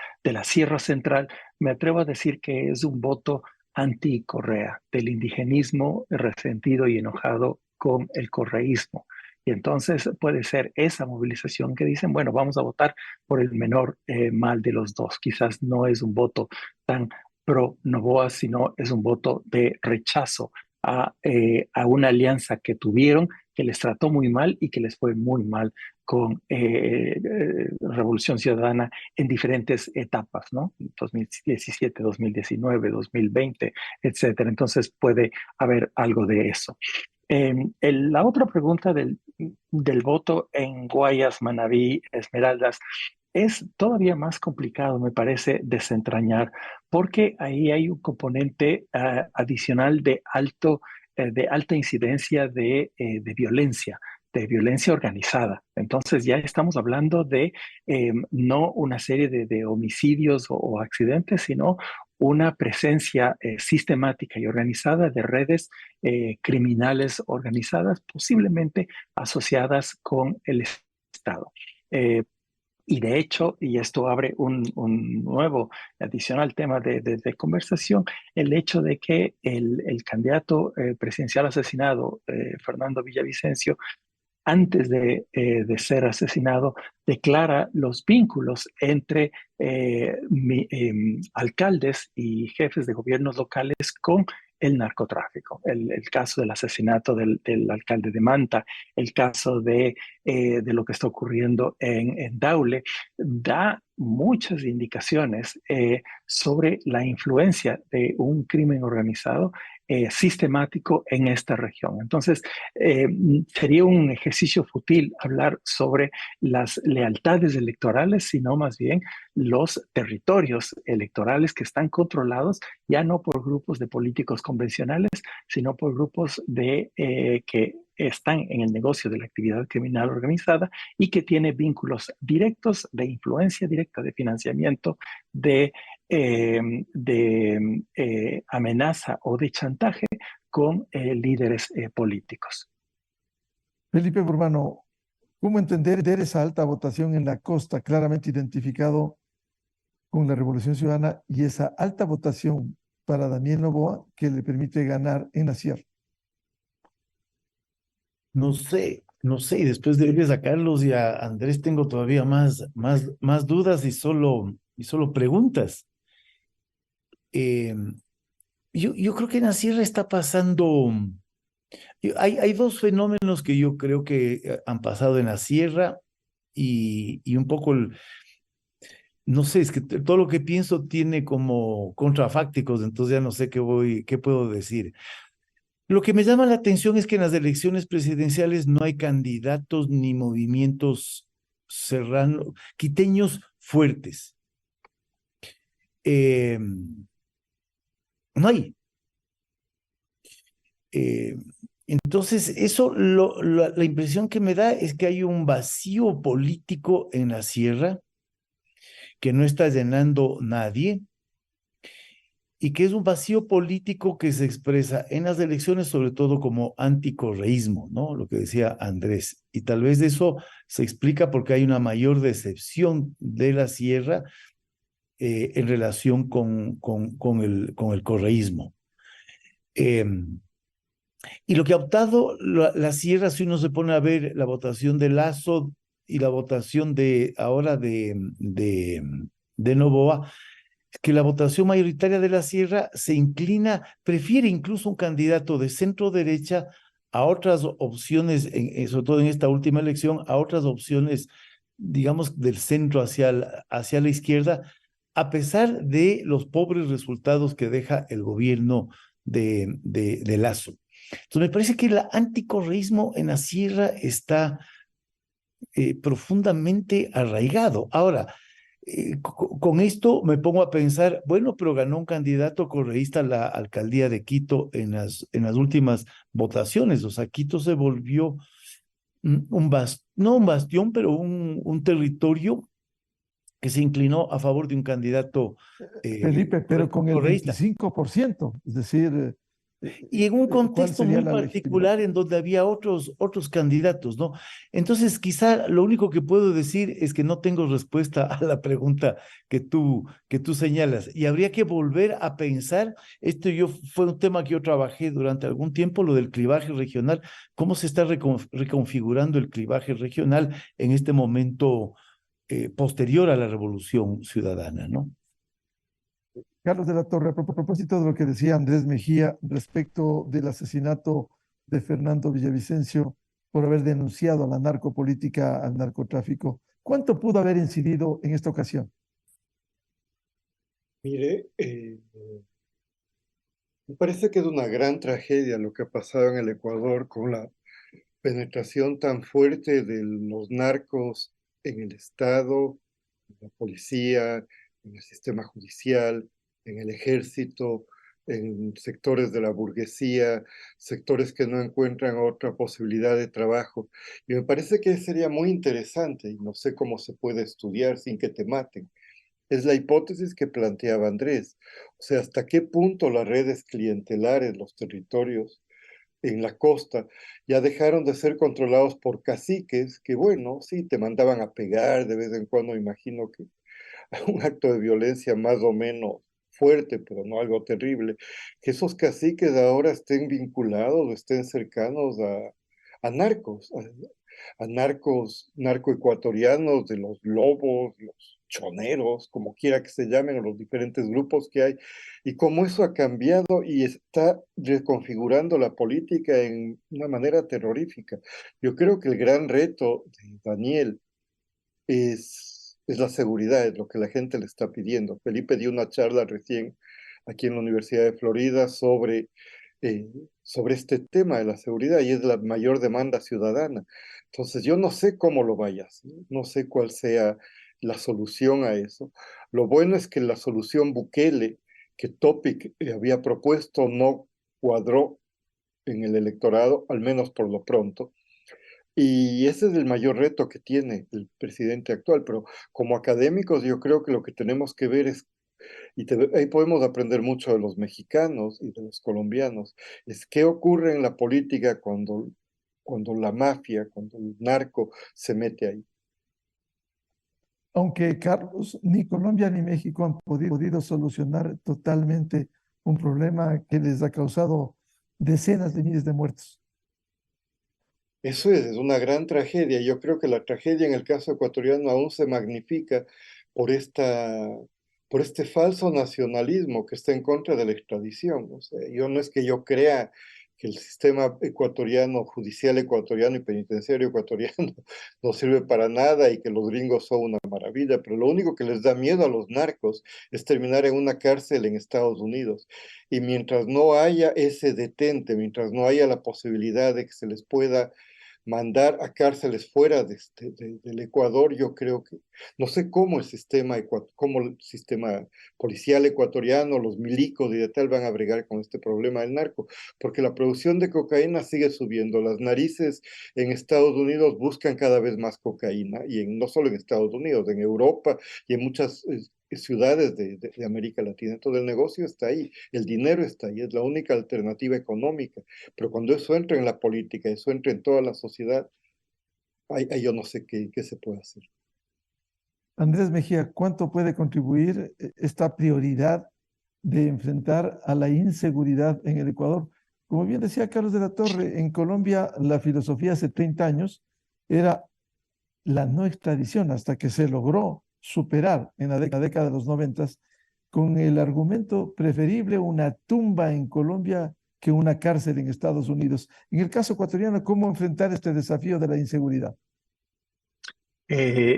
Sierra Central, me atrevo a decir que es un voto anti-Correa, del indigenismo resentido y enojado con el correísmo. Y entonces puede ser esa movilización que dicen, bueno, vamos a votar por el menor mal de los dos. Quizás no es un voto tan pro Noboa, sino es un voto de rechazo a una alianza que tuvieron, que les trató muy mal y que les fue muy mal con Revolución Ciudadana en diferentes etapas, ¿no? 2017, 2019, 2020, etcétera. Entonces puede haber algo de eso. La otra pregunta del voto en Guayas, Manabí, Esmeraldas, es todavía más complicado, me parece, desentrañar, porque ahí hay un componente adicional de alta incidencia de violencia organizada. Entonces ya estamos hablando de no una serie de homicidios o accidentes, sino una presencia sistemática y organizada de redes criminales organizadas, posiblemente asociadas con el Estado. Y de hecho, y esto abre un nuevo adicional tema de conversación, el hecho de que el candidato presidencial asesinado, Fernando Villavicencio, antes de ser asesinado, declara los vínculos entre alcaldes y jefes de gobiernos locales con el narcotráfico. El caso del asesinato del alcalde de Manta, el caso de lo que está ocurriendo en Daule, da muchas indicaciones sobre la influencia de un crimen organizado sistemático en esta región. Entonces, sería un ejercicio fútil hablar sobre las lealtades electorales, sino más bien los territorios electorales que están controlados ya no por grupos de políticos convencionales, sino por grupos que están en el negocio de la actividad criminal organizada y que tiene vínculos directos de influencia directa, de financiamiento, de amenaza o de chantaje con líderes políticos. Felipe Urbano, ¿cómo entender esa alta votación en la costa, claramente identificado con la Revolución Ciudadana, y esa alta votación para Daniel Noboa que le permite ganar en la sierra? No sé, y después de oír a Carlos y a Andrés tengo todavía más dudas y solo preguntas. Yo creo que en la sierra está pasando, hay dos fenómenos que yo creo que han pasado en la sierra y un poco, no sé, es que todo lo que pienso tiene como contrafácticos, entonces ya no sé qué puedo decir. Lo que me llama la atención es que en las elecciones presidenciales no hay candidatos ni movimientos quiteños fuertes. No hay. Entonces, eso, la impresión que me da es que hay un vacío político en la sierra que no está llenando nadie y que es un vacío político que se expresa en las elecciones sobre todo como anticorreísmo, ¿no? Lo que decía Andrés. Y tal vez eso se explica porque hay una mayor decepción de la sierra en relación con el correísmo. Y lo que ha optado la sierra, si uno se pone a ver la votación de Lasso y la votación ahora de Noboa, es que la votación mayoritaria de la sierra se inclina, prefiere incluso un candidato de centro derecha a otras opciones, sobre todo en esta última elección, a otras opciones, digamos, del centro hacia la izquierda, a pesar de los pobres resultados que deja el gobierno de Lasso. Entonces me parece que el anticorreísmo en la sierra está profundamente arraigado. Ahora, con esto me pongo a pensar, bueno, pero ganó un candidato correísta a la alcaldía de Quito en las últimas votaciones. O sea, Quito se volvió no un bastión, pero un territorio que se inclinó a favor de un candidato Felipe, pero con el correísta. 25%, es decir... Y en un contexto muy particular en donde había otros candidatos, ¿no? Entonces, quizá lo único que puedo decir es que no tengo respuesta a la pregunta que tú señalas. Y habría que volver a pensar, fue un tema que yo trabajé durante algún tiempo, lo del clivaje regional, cómo se está reconfigurando el clivaje regional en este momento posterior a la Revolución Ciudadana, ¿no? Carlos de la Torre, a propósito de lo que decía Andrés Mejía respecto del asesinato de Fernando Villavicencio por haber denunciado a la narcopolítica, al narcotráfico, ¿cuánto pudo haber incidido en esta ocasión? Mire, me parece que es una gran tragedia lo que ha pasado en el Ecuador con la penetración tan fuerte de los narcos en el Estado, en la policía, en el sistema judicial, en el ejército, en sectores de la burguesía, sectores que no encuentran otra posibilidad de trabajo. Y me parece que sería muy interesante, y no sé cómo se puede estudiar sin que te maten, es la hipótesis que planteaba Andrés. O sea, hasta qué punto las redes clientelares, los territorios en la costa, ya dejaron de ser controlados por caciques que, bueno, sí, te mandaban a pegar de vez en cuando, imagino que un acto de violencia más o menos fuerte, pero no algo terrible, que esos caciques ahora estén vinculados o estén cercanos a narcos, a narcos, narcoecuatorianos, de los lobos, los choneros, como quiera que se llamen, o los diferentes grupos que hay, y cómo eso ha cambiado y está reconfigurando la política en una manera terrorífica. Yo creo que el gran reto de Daniel es la seguridad, es lo que la gente le está pidiendo. Felipe dio una charla recién aquí en la Universidad de Florida eh, sobre este tema de la seguridad y es la mayor demanda ciudadana. Entonces yo no sé cómo lo vayas, no sé cuál sea la solución a eso. Lo bueno es que la solución Bukele que Topic había propuesto no cuadró en el electorado, al menos por lo pronto. Y ese es el mayor reto que tiene el presidente actual, pero como académicos yo creo que lo que tenemos que ver es, ahí podemos aprender mucho de los mexicanos y de los colombianos, es qué ocurre en la política cuando la mafia, cuando el narco se mete ahí. Aunque Carlos, ni Colombia ni México han podido solucionar totalmente un problema que les ha causado decenas de miles de muertos. Eso es una gran tragedia. Yo creo que la tragedia en el caso ecuatoriano aún se magnifica por por este falso nacionalismo que está en contra de la extradición. O sea, yo no es que yo crea que el sistema ecuatoriano, judicial ecuatoriano y penitenciario ecuatoriano no sirve para nada y que los gringos son una maravilla, pero lo único que les da miedo a los narcos es terminar en una cárcel en Estados Unidos. Y mientras no haya ese detente, mientras no haya la posibilidad de que se les pueda mandar a cárceles fuera del Ecuador, yo creo que, no sé cómo cómo el sistema policial ecuatoriano, los milicos y de tal van a bregar con este problema del narco, porque la producción de cocaína sigue subiendo, las narices en Estados Unidos buscan cada vez más cocaína, y no solo en Estados Unidos, en Europa y en muchas ciudades de América Latina. Entonces el negocio está ahí, el dinero está ahí, es la única alternativa económica. Pero cuando eso entra en la política, eso entra en toda la sociedad, ahí yo no sé qué se puede hacer. Andrés Mejía, ¿cuánto puede contribuir esta prioridad de enfrentar a la inseguridad en el Ecuador? Como bien decía Carlos de la Torre, en Colombia la filosofía hace 30 años era la no extradición hasta que se logró superar en la década de los 90 con el argumento preferible una tumba en Colombia que una cárcel en Estados Unidos. En el caso ecuatoriano, ¿cómo enfrentar este desafío de la inseguridad?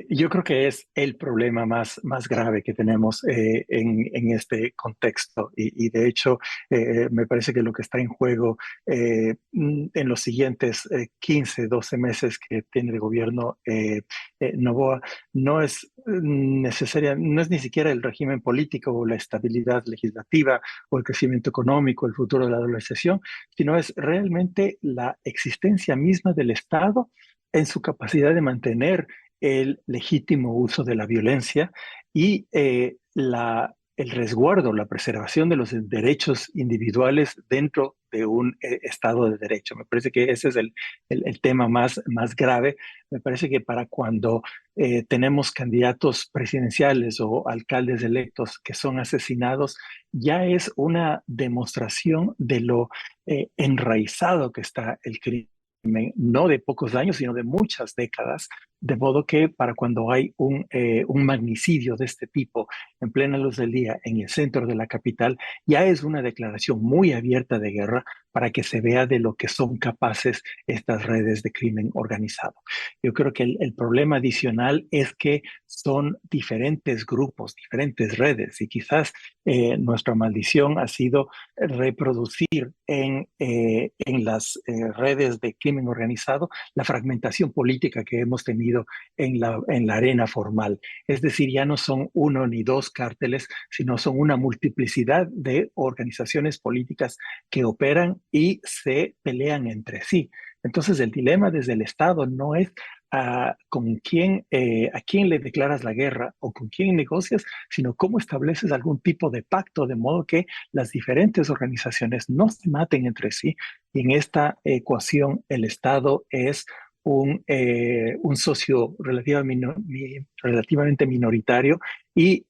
Yo creo que es el problema más grave que tenemos en este contexto y de hecho me parece que lo que está en juego en los siguientes 15, 12 meses que tiene el gobierno Noboa no es necesaria, no es ni siquiera el régimen político o la estabilidad legislativa o el crecimiento económico, el futuro de la dolarización, sino es realmente la existencia misma del Estado en su capacidad de mantener el legítimo uso de la violencia y el resguardo, la preservación de los derechos individuales dentro de un Estado de Derecho. Me parece que ese es el tema más grave. Me parece que para cuando tenemos candidatos presidenciales o alcaldes electos que son asesinados, ya es una demostración de lo enraizado que está el crimen, no de pocos años, sino de muchas décadas, De modo que para cuando hay un magnicidio de este tipo en plena luz del día en el centro de la capital, ya es una declaración muy abierta de guerra para que se vea de lo que son capaces estas redes de crimen organizado. Yo creo que el problema adicional es que son diferentes grupos, diferentes redes, y quizás nuestra maldición ha sido reproducir en las redes de crimen organizado la fragmentación política que hemos tenido en la arena formal. Es decir, ya no son uno ni dos cárteles, sino son una multiplicidad de organizaciones políticas que operan y se pelean entre sí. Entonces, el dilema desde el Estado no es a quién le declaras la guerra o con quién negocias, sino cómo estableces algún tipo de pacto de modo que las diferentes organizaciones no se maten entre sí. Y en esta ecuación, el Estado es un socio relativamente minoritario y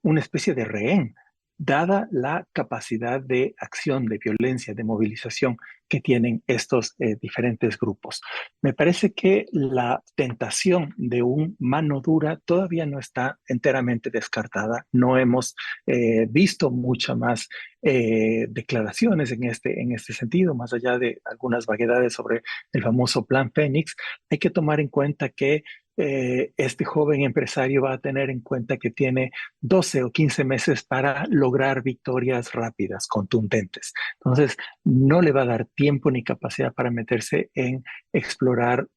una especie de rehén, dada la capacidad de acción, de violencia, de movilización que tienen estos diferentes grupos. Me parece que la tentación de un mano dura todavía no está enteramente descartada. No hemos visto muchas más declaraciones en este sentido, más allá de algunas vaguedades sobre el famoso Plan Fénix. Hay que tomar en cuenta que este joven empresario va a tener en cuenta que tiene 12 o 15 meses para lograr victorias rápidas, contundentes. Entonces, no le va a dar tiempo ni capacidad para meterse en explorar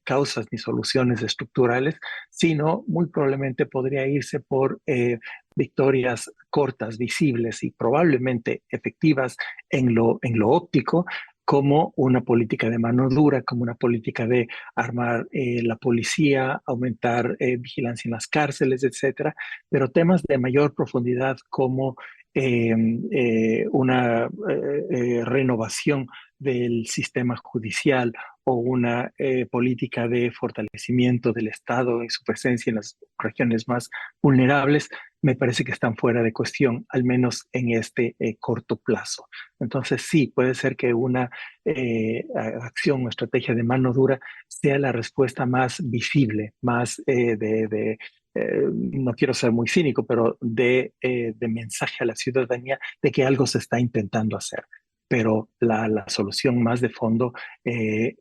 causas ni soluciones estructurales, sino muy probablemente podría irse por victorias cortas, visibles y probablemente efectivas en lo óptico, como una política de mano dura, como una política de armar la policía, aumentar vigilancia en las cárceles, etcétera, pero temas de mayor profundidad como una renovación del sistema judicial o una política de fortalecimiento del Estado en su presencia en las regiones más vulnerables, me parece que están fuera de cuestión, al menos en este corto plazo. Entonces sí, puede ser que una acción o estrategia de mano dura sea la respuesta más visible, más no quiero ser muy cínico, pero de mensaje a la ciudadanía de que algo se está intentando hacer. Pero la solución más de fondo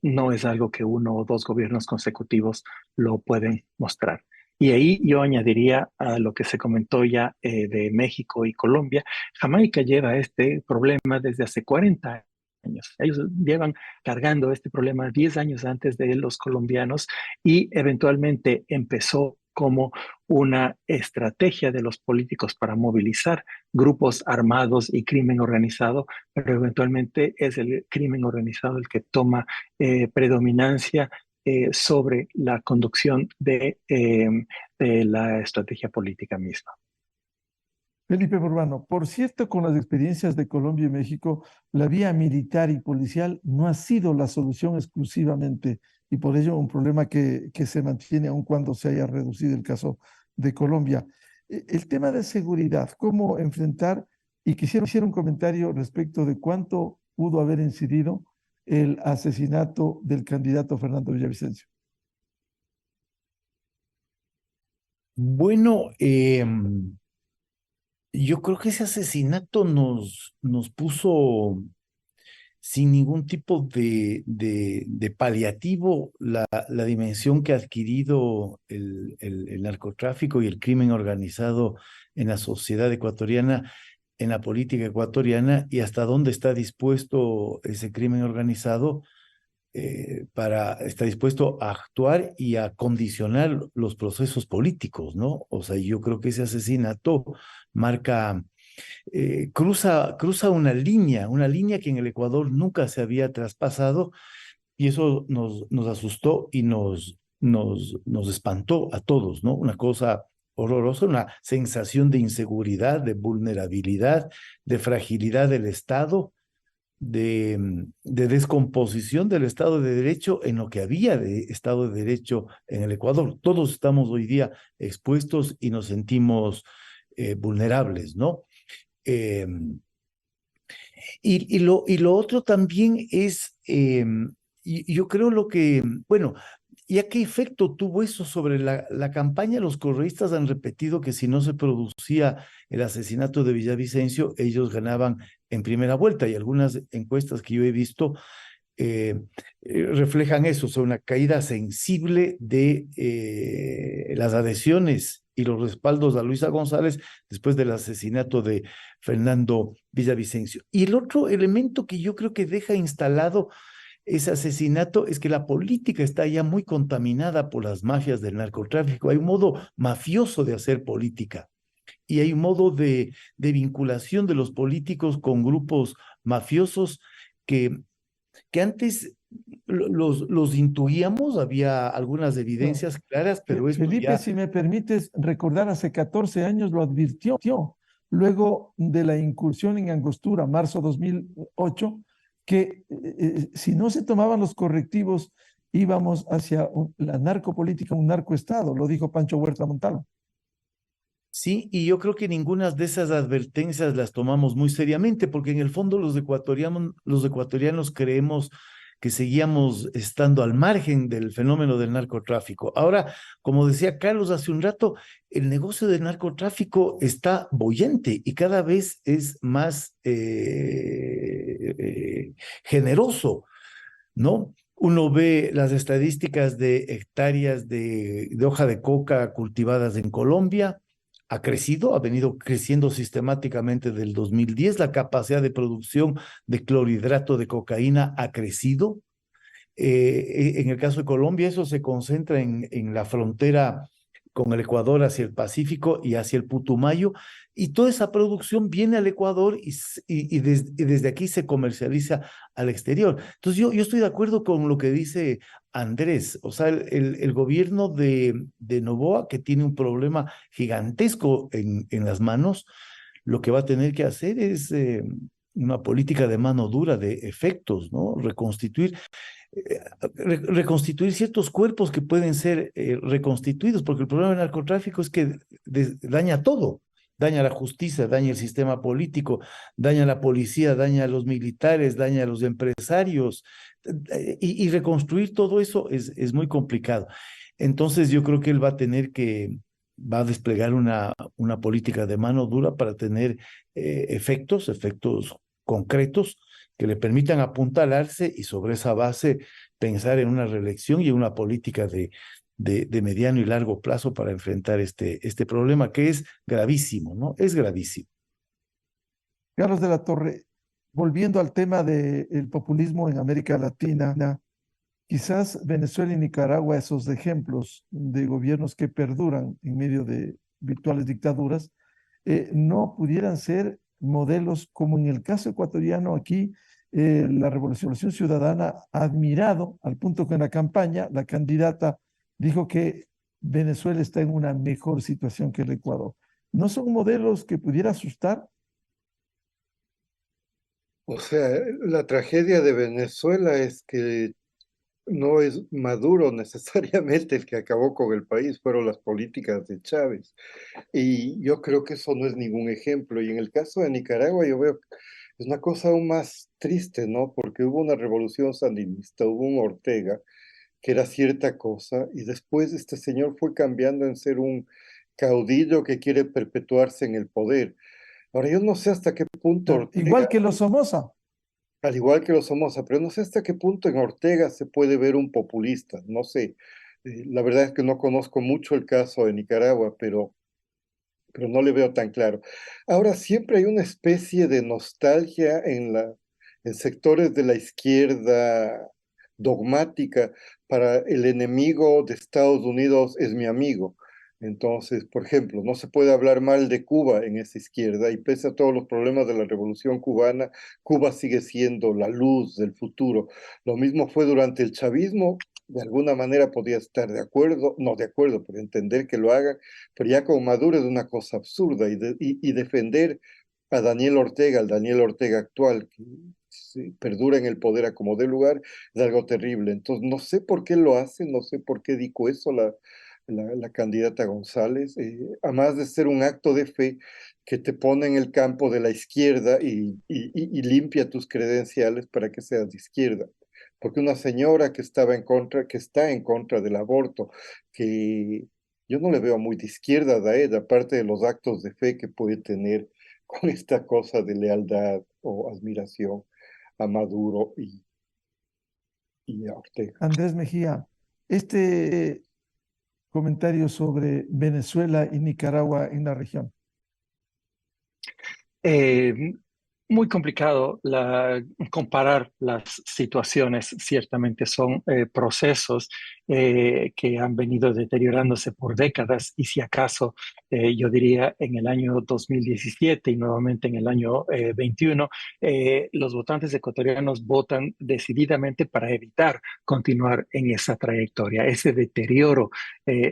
no es algo que uno o dos gobiernos consecutivos lo pueden mostrar. Y ahí yo añadiría a lo que se comentó ya de México y Colombia. Jamaica lleva este problema desde hace 40 años. Ellos llevan cargando este problema 10 años antes de los colombianos y eventualmente empezó como una estrategia de los políticos para movilizar grupos armados y crimen organizado, pero eventualmente es el crimen organizado el que toma predominancia sobre la conducción de la estrategia política misma. Felipe Borbano, por cierto, con las experiencias de Colombia y México, la vía militar y policial no ha sido la solución exclusivamente y por ello un problema que se mantiene aun cuando se haya reducido el caso de Colombia. El tema de seguridad, cómo enfrentar, y quisiera hacer un comentario respecto de cuánto pudo haber incidido el asesinato del candidato Fernando Villavicencio. Bueno, yo creo que ese asesinato nos puso sin ningún tipo de paliativo la dimensión que ha adquirido el narcotráfico y el crimen organizado en la sociedad ecuatoriana, en la política ecuatoriana, y hasta dónde está dispuesto ese crimen organizado está dispuesto a actuar y a condicionar los procesos políticos, ¿no? O sea, yo creo que ese asesinato marca, cruza una línea que en el Ecuador nunca se había traspasado, y eso nos asustó y nos espantó a todos, ¿no? Una cosa horrorosa, una sensación de inseguridad, de vulnerabilidad, de fragilidad del Estado, de descomposición del Estado de Derecho en lo que había de Estado de Derecho en el Ecuador. Todos estamos hoy día expuestos y nos sentimos vulnerables, ¿no? Y lo otro también es, yo creo bueno, ¿Y a qué efecto tuvo eso sobre la campaña? Los correístas han repetido que si no se producía el asesinato de Villavicencio, ellos ganaban en primera vuelta, y algunas encuestas que yo he visto reflejan eso, o sea, una caída sensible de las adhesiones y los respaldos a Luisa González después del asesinato de Fernando Villavicencio. Y el otro elemento que yo creo que deja instalado ese asesinato es que la política está ya muy contaminada por las mafias del narcotráfico. Hay un modo mafioso de hacer política y hay un modo de vinculación de los políticos con grupos mafiosos que antes los intuíamos, había algunas evidencias claras, pero esto Felipe, ya... si me permites recordar, hace 14 años lo advirtió. Luego de la incursión en Angostura, marzo 2008, que si no se tomaban los correctivos, íbamos hacia la narcopolítica, un narcoestado, lo dijo Pancho Huerta Montalvo. Sí, y yo creo que ninguna de esas advertencias las tomamos muy seriamente, porque en el fondo los ecuatorianos creemos que seguíamos estando al margen del fenómeno del narcotráfico. Ahora, como decía Carlos hace un rato, el negocio del narcotráfico está boyante y cada vez es más generoso, ¿no? Uno ve las estadísticas de hectáreas de hoja de coca cultivadas en Colombia. Ha crecido, ha venido creciendo sistemáticamente del 2010. La capacidad de producción de clorhidrato de cocaína ha crecido. En el caso de Colombia, eso se concentra en la frontera con el Ecuador hacia el Pacífico y hacia el Putumayo, y toda esa producción viene al Ecuador y desde aquí se comercializa al exterior. Entonces yo estoy de acuerdo con lo que dice Andrés, o sea, el gobierno de Noboa, que tiene un problema gigantesco en las manos, lo que va a tener que hacer es una política de mano dura, de efectos, ¿no? Reconstituir ciertos cuerpos que pueden ser reconstituidos, porque el problema del narcotráfico es que daña todo, daña la justicia, daña el sistema político, daña a la policía, daña a los militares, daña a los empresarios, y reconstruir todo eso es muy complicado. Entonces yo creo que él va a desplegar una política de mano dura para tener efectos concretos que le permitan apuntalarse y sobre esa base pensar en una reelección y una política de mediano y largo plazo para enfrentar este problema que es gravísimo, ¿no? Es gravísimo. Carlos de la Torre, volviendo al tema del populismo en América Latina, quizás Venezuela y Nicaragua, esos ejemplos de gobiernos que perduran en medio de virtuales dictaduras, no pudieran ser modelos como en el caso ecuatoriano aquí. La Revolución Ciudadana ha admirado al punto que en la campaña la candidata dijo que Venezuela está en una mejor situación que el Ecuador. ¿No son modelos que pudiera asustar? O sea, la tragedia de Venezuela es que no es Maduro necesariamente el que acabó con el país, fueron las políticas de Chávez. Y yo creo que eso no es ningún ejemplo. Y en el caso de Nicaragua, yo veo es una cosa aún más triste, ¿no? Porque hubo una revolución sandinista, hubo un Ortega que era cierta cosa, y después este señor fue cambiando en ser un caudillo que quiere perpetuarse en el poder. Ahora, yo no sé hasta qué punto Igual Ortega, que los Somoza. al igual que los Somoza, pero no sé hasta qué punto en Ortega se puede ver un populista, no sé. La verdad es que no conozco mucho el caso de Nicaragua, pero no le veo tan claro. Ahora, siempre hay una especie de nostalgia en sectores de la izquierda dogmática para el enemigo de Estados Unidos es mi amigo. Entonces, por ejemplo, no se puede hablar mal de Cuba en esa izquierda y pese a todos los problemas de la Revolución cubana, Cuba sigue siendo la luz del futuro. Lo mismo fue durante el chavismo. De alguna manera podía estar de acuerdo, no de acuerdo, pero entender que lo hagan, pero ya con Maduro es una cosa absurda y defender a Daniel Ortega, al Daniel Ortega actual, que perdura en el poder a como dé lugar, es algo terrible. Entonces, no sé por qué lo hacen, no sé por qué dijo eso la candidata González, además de ser un acto de fe que te pone en el campo de la izquierda y limpia tus credenciales para que seas de izquierda. porque una señora que estaba en contra, que está en contra del aborto, que yo no le veo muy de izquierda a él, aparte de los actos de fe que puede tener con esta cosa de lealtad o admiración a Maduro y a Ortega. Andrés Mejía, este comentario sobre Venezuela y Nicaragua en la región. Eh, Muy complicado comparar las situaciones. Ciertamente son procesos que han venido deteriorándose por décadas y si acaso yo diría en el año 2017 y nuevamente en el año 21, los votantes ecuatorianos votan decididamente para evitar continuar en esa trayectoria. Ese deterioro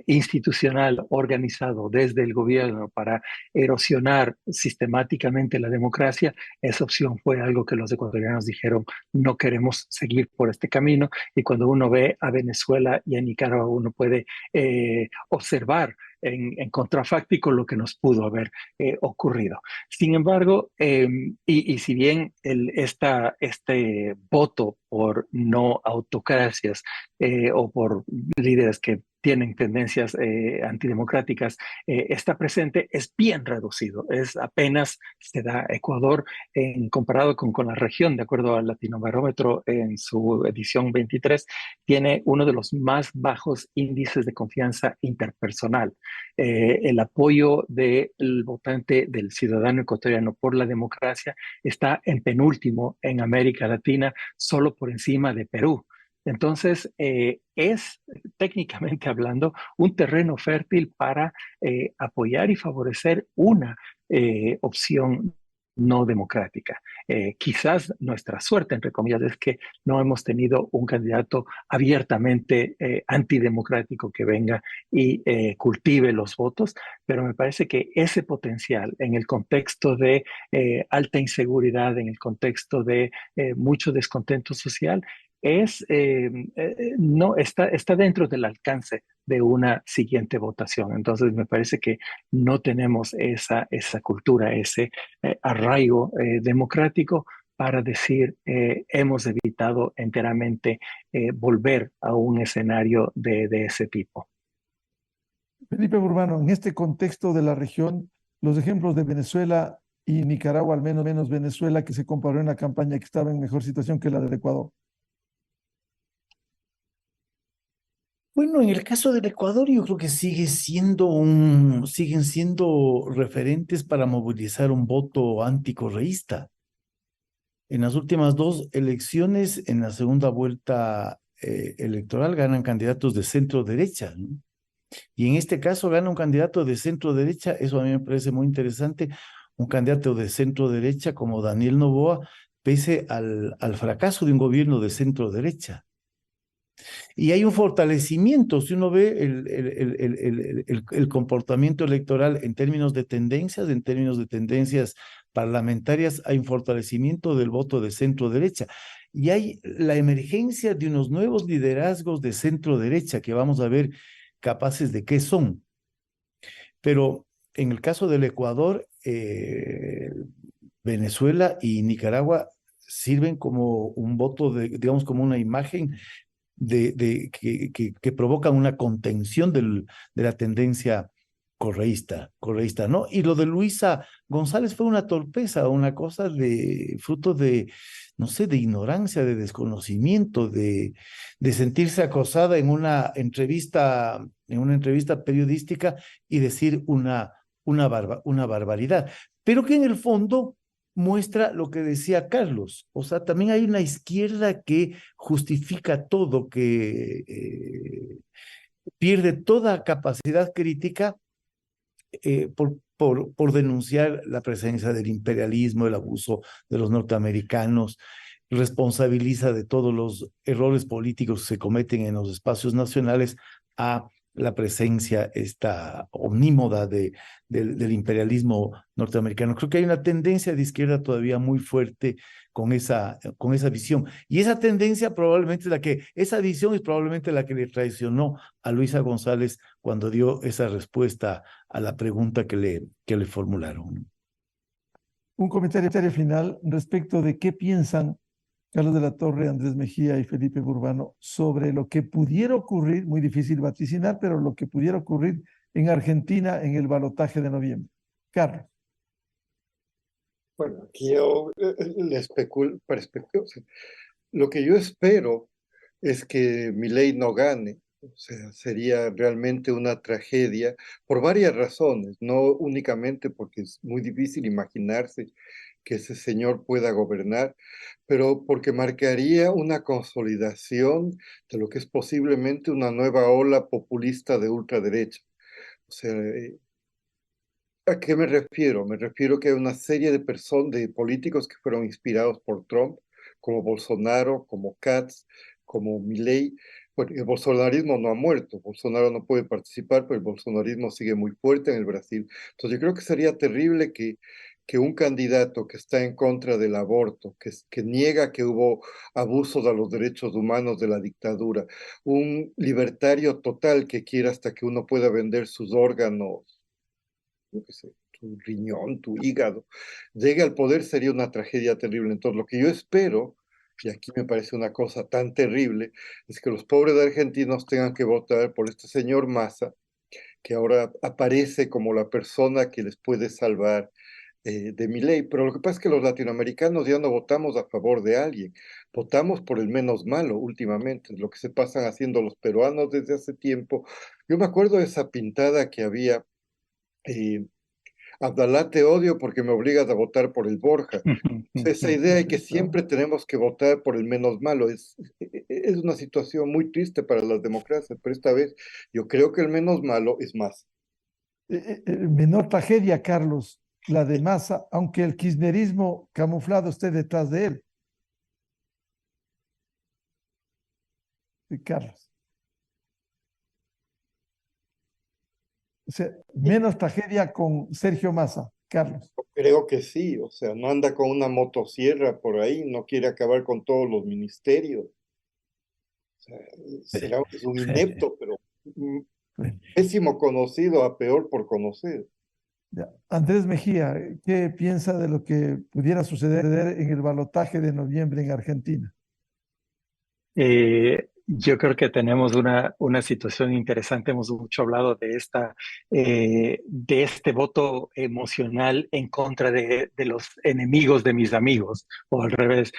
institucional organizado desde el gobierno para erosionar sistemáticamente la democracia, esa opción fue algo que los ecuatorianos dijeron, no queremos seguir por este camino. Y cuando uno ve a Venezuela y a Nicaragua, uno puede observar en contrafáctico lo que nos pudo haber ocurrido. Sin embargo, y si bien este voto por no autocracias o por líderes que tienen tendencias antidemocráticas, está presente, es bien reducido. Es apenas se da Ecuador comparado con la región, de acuerdo al Latinobarómetro en su edición 23, tiene uno de los más bajos índices de confianza interpersonal. El apoyo del votante, del ciudadano ecuatoriano por la democracia está en penúltimo en América Latina, solo por encima de Perú. Entonces, es técnicamente hablando un terreno fértil para apoyar y favorecer una opción no democrática. Quizás nuestra suerte, entre comillas, es que no hemos tenido un candidato abiertamente antidemocrático que venga y cultive los votos, pero me parece que ese potencial en el contexto de alta inseguridad, en el contexto de mucho descontento social, no está dentro del alcance de una siguiente votación. Entonces me parece que no tenemos esa cultura, ese arraigo democrático para decir hemos evitado enteramente volver a un escenario de ese tipo. Felipe Urbano, en este contexto de la región, los ejemplos de Venezuela y Nicaragua, al menos Venezuela, que se comparó en la campaña, que estaba en mejor situación que la del Ecuador. Bueno, en el caso del Ecuador, yo creo que siguen siendo referentes para movilizar un voto anticorreísta. En las últimas dos elecciones, en la segunda vuelta electoral, ganan candidatos de centro derecha, ¿no? Y en este caso gana un candidato de centro derecha, eso a mí me parece muy interesante, un candidato de centro derecha como Daniel Noboa, pese al fracaso de un gobierno de centro derecha. Y hay un fortalecimiento, si uno ve el comportamiento electoral en términos de tendencias parlamentarias, hay un fortalecimiento del voto de centro derecha. Y hay la emergencia de unos nuevos liderazgos de centro derecha que vamos a ver capaces de qué son. Pero en el caso del Ecuador, Venezuela y Nicaragua sirven como un voto digamos, como una imagen que provocan una contención de la tendencia correísta, ¿no? Y lo de Luisa González fue una torpeza, una cosa fruto de, no sé, de ignorancia, de desconocimiento, de sentirse acosada en una entrevista periodística y decir una barbaridad, pero que en el fondo muestra lo que decía Carlos, o sea, también hay una izquierda que justifica todo, que pierde toda capacidad crítica por denunciar la presencia del imperialismo, el abuso de los norteamericanos, responsabiliza de todos los errores políticos que se cometen en los espacios nacionales a la presencia esta omnímoda del imperialismo norteamericano. Creo que hay una tendencia de izquierda todavía muy fuerte con esa visión. Y esa visión es probablemente la que le traicionó a Luisa González cuando dio esa respuesta a la pregunta que le formularon. Un comentario final respecto de qué piensan Carlos de la Torre, Andrés Mejía y Felipe Burbano, sobre lo que pudiera ocurrir, muy difícil vaticinar, pero lo que pudiera ocurrir en Argentina en el balotaje de noviembre. Carlos. Bueno, aquí yo le especulo, lo que yo espero es que Milei no gane. O sea, sería realmente una tragedia por varias razones, no únicamente porque es muy difícil imaginarse que ese señor pueda gobernar, pero porque marcaría una consolidación de lo que es posiblemente una nueva ola populista de ultraderecha. O sea, ¿a qué me refiero? Me refiero que hay una serie de personas, de políticos que fueron inspirados por Trump, como Bolsonaro, como Katz, como Milei. Bueno, el bolsonarismo no ha muerto, Bolsonaro no puede participar, pero el bolsonarismo sigue muy fuerte en el Brasil. Entonces yo creo que sería terrible que un candidato que está en contra del aborto, que niega que hubo abusos a los derechos humanos de la dictadura, un libertario total que quiera hasta que uno pueda vender sus órganos, yo qué sé, tu riñón, tu hígado, llegue al poder sería una tragedia terrible. Entonces, lo que yo espero, y aquí me parece una cosa tan terrible, es que los pobres argentinos tengan que votar por este señor Massa, que ahora aparece como la persona que les puede salvar de Milei. Pero lo que pasa es que los latinoamericanos ya no votamos a favor de alguien, votamos por el menos malo últimamente, lo que se pasan haciendo los peruanos desde hace tiempo. Yo me acuerdo de esa pintada que había. eh, Abdalá, te odio porque me obligas a votar por el Borja. Esa idea de que siempre tenemos que votar por el menos malo es una situación muy triste para las democracias, pero esta vez yo creo que el menos malo es más. Menor tragedia, Carlos, la de Massa, aunque el kirchnerismo camuflado esté detrás de él. Sí, Carlos. O sea, menos tragedia con Sergio Massa, Carlos. Creo que sí, o sea, no anda con una motosierra por ahí, no quiere acabar con todos los ministerios. O sea, es un inepto, pero pésimo conocido a peor por conocer. Ya. Andrés Mejía, ¿qué piensa de lo que pudiera suceder en el balotaje de noviembre en Argentina? Yo creo que tenemos una situación interesante. Hemos mucho hablado de este voto emocional en contra de los enemigos de mis amigos, o al revés,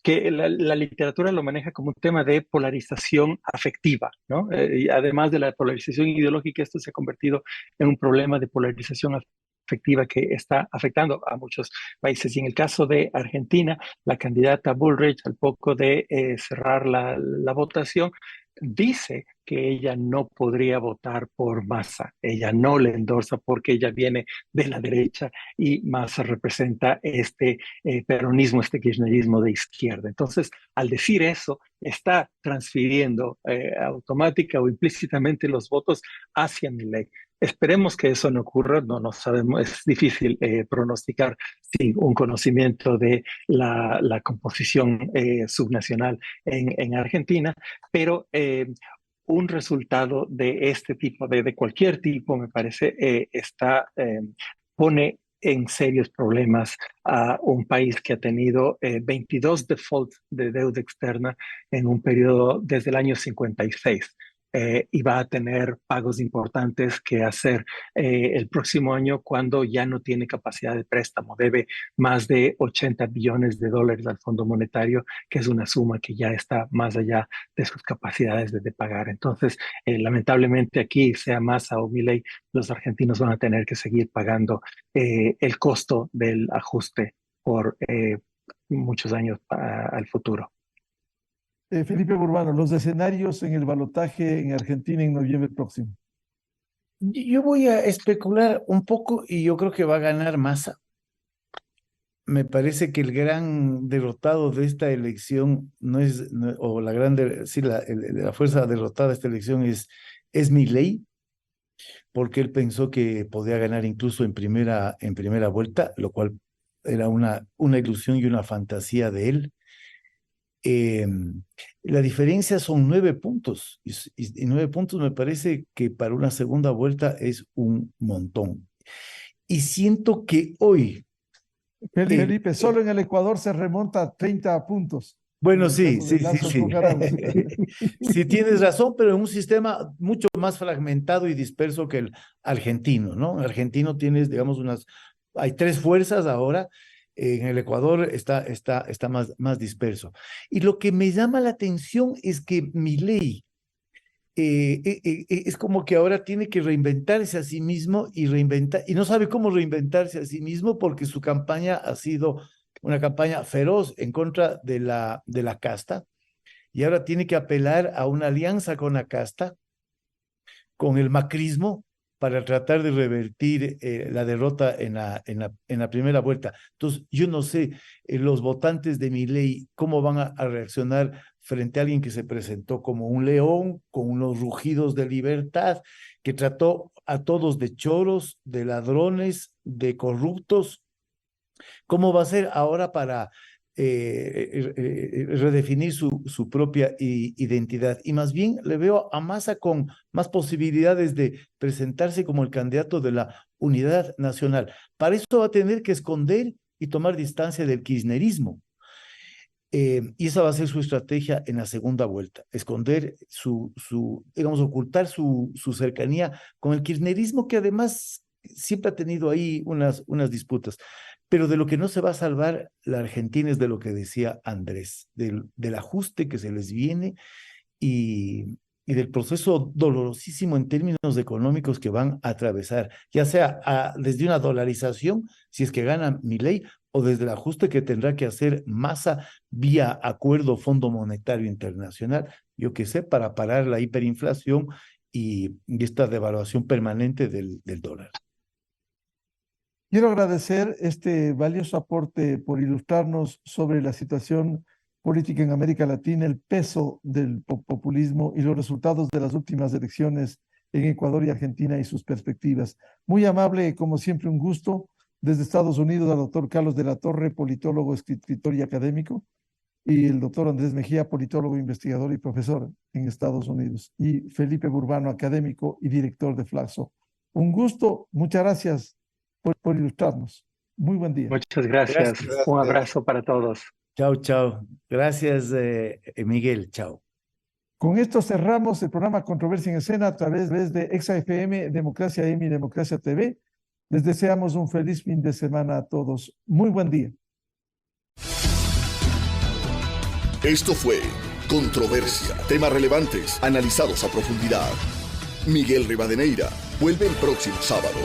que la literatura lo maneja como un tema de polarización afectiva, ¿no? Y además de la polarización ideológica, esto se ha convertido en un problema de polarización afectiva que está afectando a muchos países. Y en el caso de Argentina, la candidata Bullrich, al poco de cerrar la votación, dice que ella no podría votar por Massa. Ella no le endorsa porque ella viene de la derecha y Massa representa este peronismo, este kirchnerismo de izquierda. Entonces, al decir eso, está transfiriendo automática o implícitamente los votos hacia Milei. Esperemos que eso no ocurra, no sabemos, es difícil pronosticar sin un conocimiento de la composición subnacional en Argentina, pero un resultado de este tipo, de cualquier tipo, me parece, pone en serios problemas a un país que ha tenido 22 defaults de deuda externa en un periodo desde el año 56. Y va a tener pagos importantes que hacer el próximo año cuando ya no tiene capacidad de préstamo. Debe más de 80 billones de dólares al Fondo Monetario, que es una suma que ya está más allá de sus capacidades de pagar. Entonces, lamentablemente aquí, sea Massa o Milei, los argentinos van a tener que seguir pagando el costo del ajuste por muchos años al futuro. Felipe Burbano, los escenarios en el balotaje en Argentina en noviembre próximo. Yo voy a especular un poco y yo creo que va a ganar Massa. Me parece que el gran derrotado de esta elección o la la fuerza derrotada de esta elección es Milei, porque él pensó que podía ganar incluso en primera vuelta, lo cual era una ilusión y una fantasía de él. La diferencia son 9 puntos y 9 puntos me parece que para una segunda vuelta es un montón. Y siento que hoy Felipe, solo en el Ecuador se remonta a 30 puntos. Bueno, En el sí, caso sí, de Lazo sí, con Arauz. sí, tienes razón, pero en un sistema mucho más fragmentado y disperso que el argentino, ¿no? El argentino tienes, digamos, hay 3 fuerzas ahora, en el Ecuador está más disperso. Y lo que me llama la atención es que Milei es como que ahora tiene que reinventarse a sí mismo y no sabe cómo reinventarse a sí mismo porque su campaña ha sido una campaña feroz en contra de la casta, y ahora tiene que apelar a una alianza con la casta, con el macrismo, para tratar de revertir la derrota en la primera vuelta. Entonces, yo no sé, los votantes de Milei, cómo van a reaccionar frente a alguien que se presentó como un león, con unos rugidos de libertad, que trató a todos de choros, de ladrones, de corruptos. ¿Cómo va a ser ahora para redefinir su propia identidad? Y más bien le veo a Massa con más posibilidades de presentarse como el candidato de la unidad nacional. Para eso va a tener que esconder y tomar distancia del kirchnerismo. Y esa va a ser su estrategia en la segunda vuelta, esconder digamos, ocultar su cercanía con el kirchnerismo, que además siempre ha tenido ahí unas disputas. Pero de lo que no se va a salvar la Argentina es de lo que decía Andrés, del ajuste que se les viene y del proceso dolorosísimo en términos económicos que van a atravesar, ya sea desde una dolarización, si es que gana Milei, o desde el ajuste que tendrá que hacer Massa vía acuerdo Fondo Monetario Internacional, yo qué sé, para parar la hiperinflación y esta devaluación permanente del dólar. Quiero agradecer este valioso aporte por ilustrarnos sobre la situación política en América Latina, el peso del populismo y los resultados de las últimas elecciones en Ecuador y Argentina y sus perspectivas. Muy amable, como siempre, un gusto. Desde Estados Unidos, al doctor Carlos de la Torre, politólogo, escritor y académico, y el doctor Andrés Mejía, politólogo, investigador y profesor en Estados Unidos, y Felipe Burbano, académico y director de Flaxo. Un gusto, muchas gracias por ilustrarnos. Muy buen día. Muchas gracias. Un abrazo para todos. Chao, chao. Gracias, Miguel. Chao. Con esto cerramos el programa Controversia en Escena a través de ExaFM, Democracia M y Democracia TV. Les deseamos un feliz fin de semana a todos. Muy buen día. Esto fue Controversia. Temas relevantes, analizados a profundidad. Miguel Rivadeneira vuelve el próximo sábado.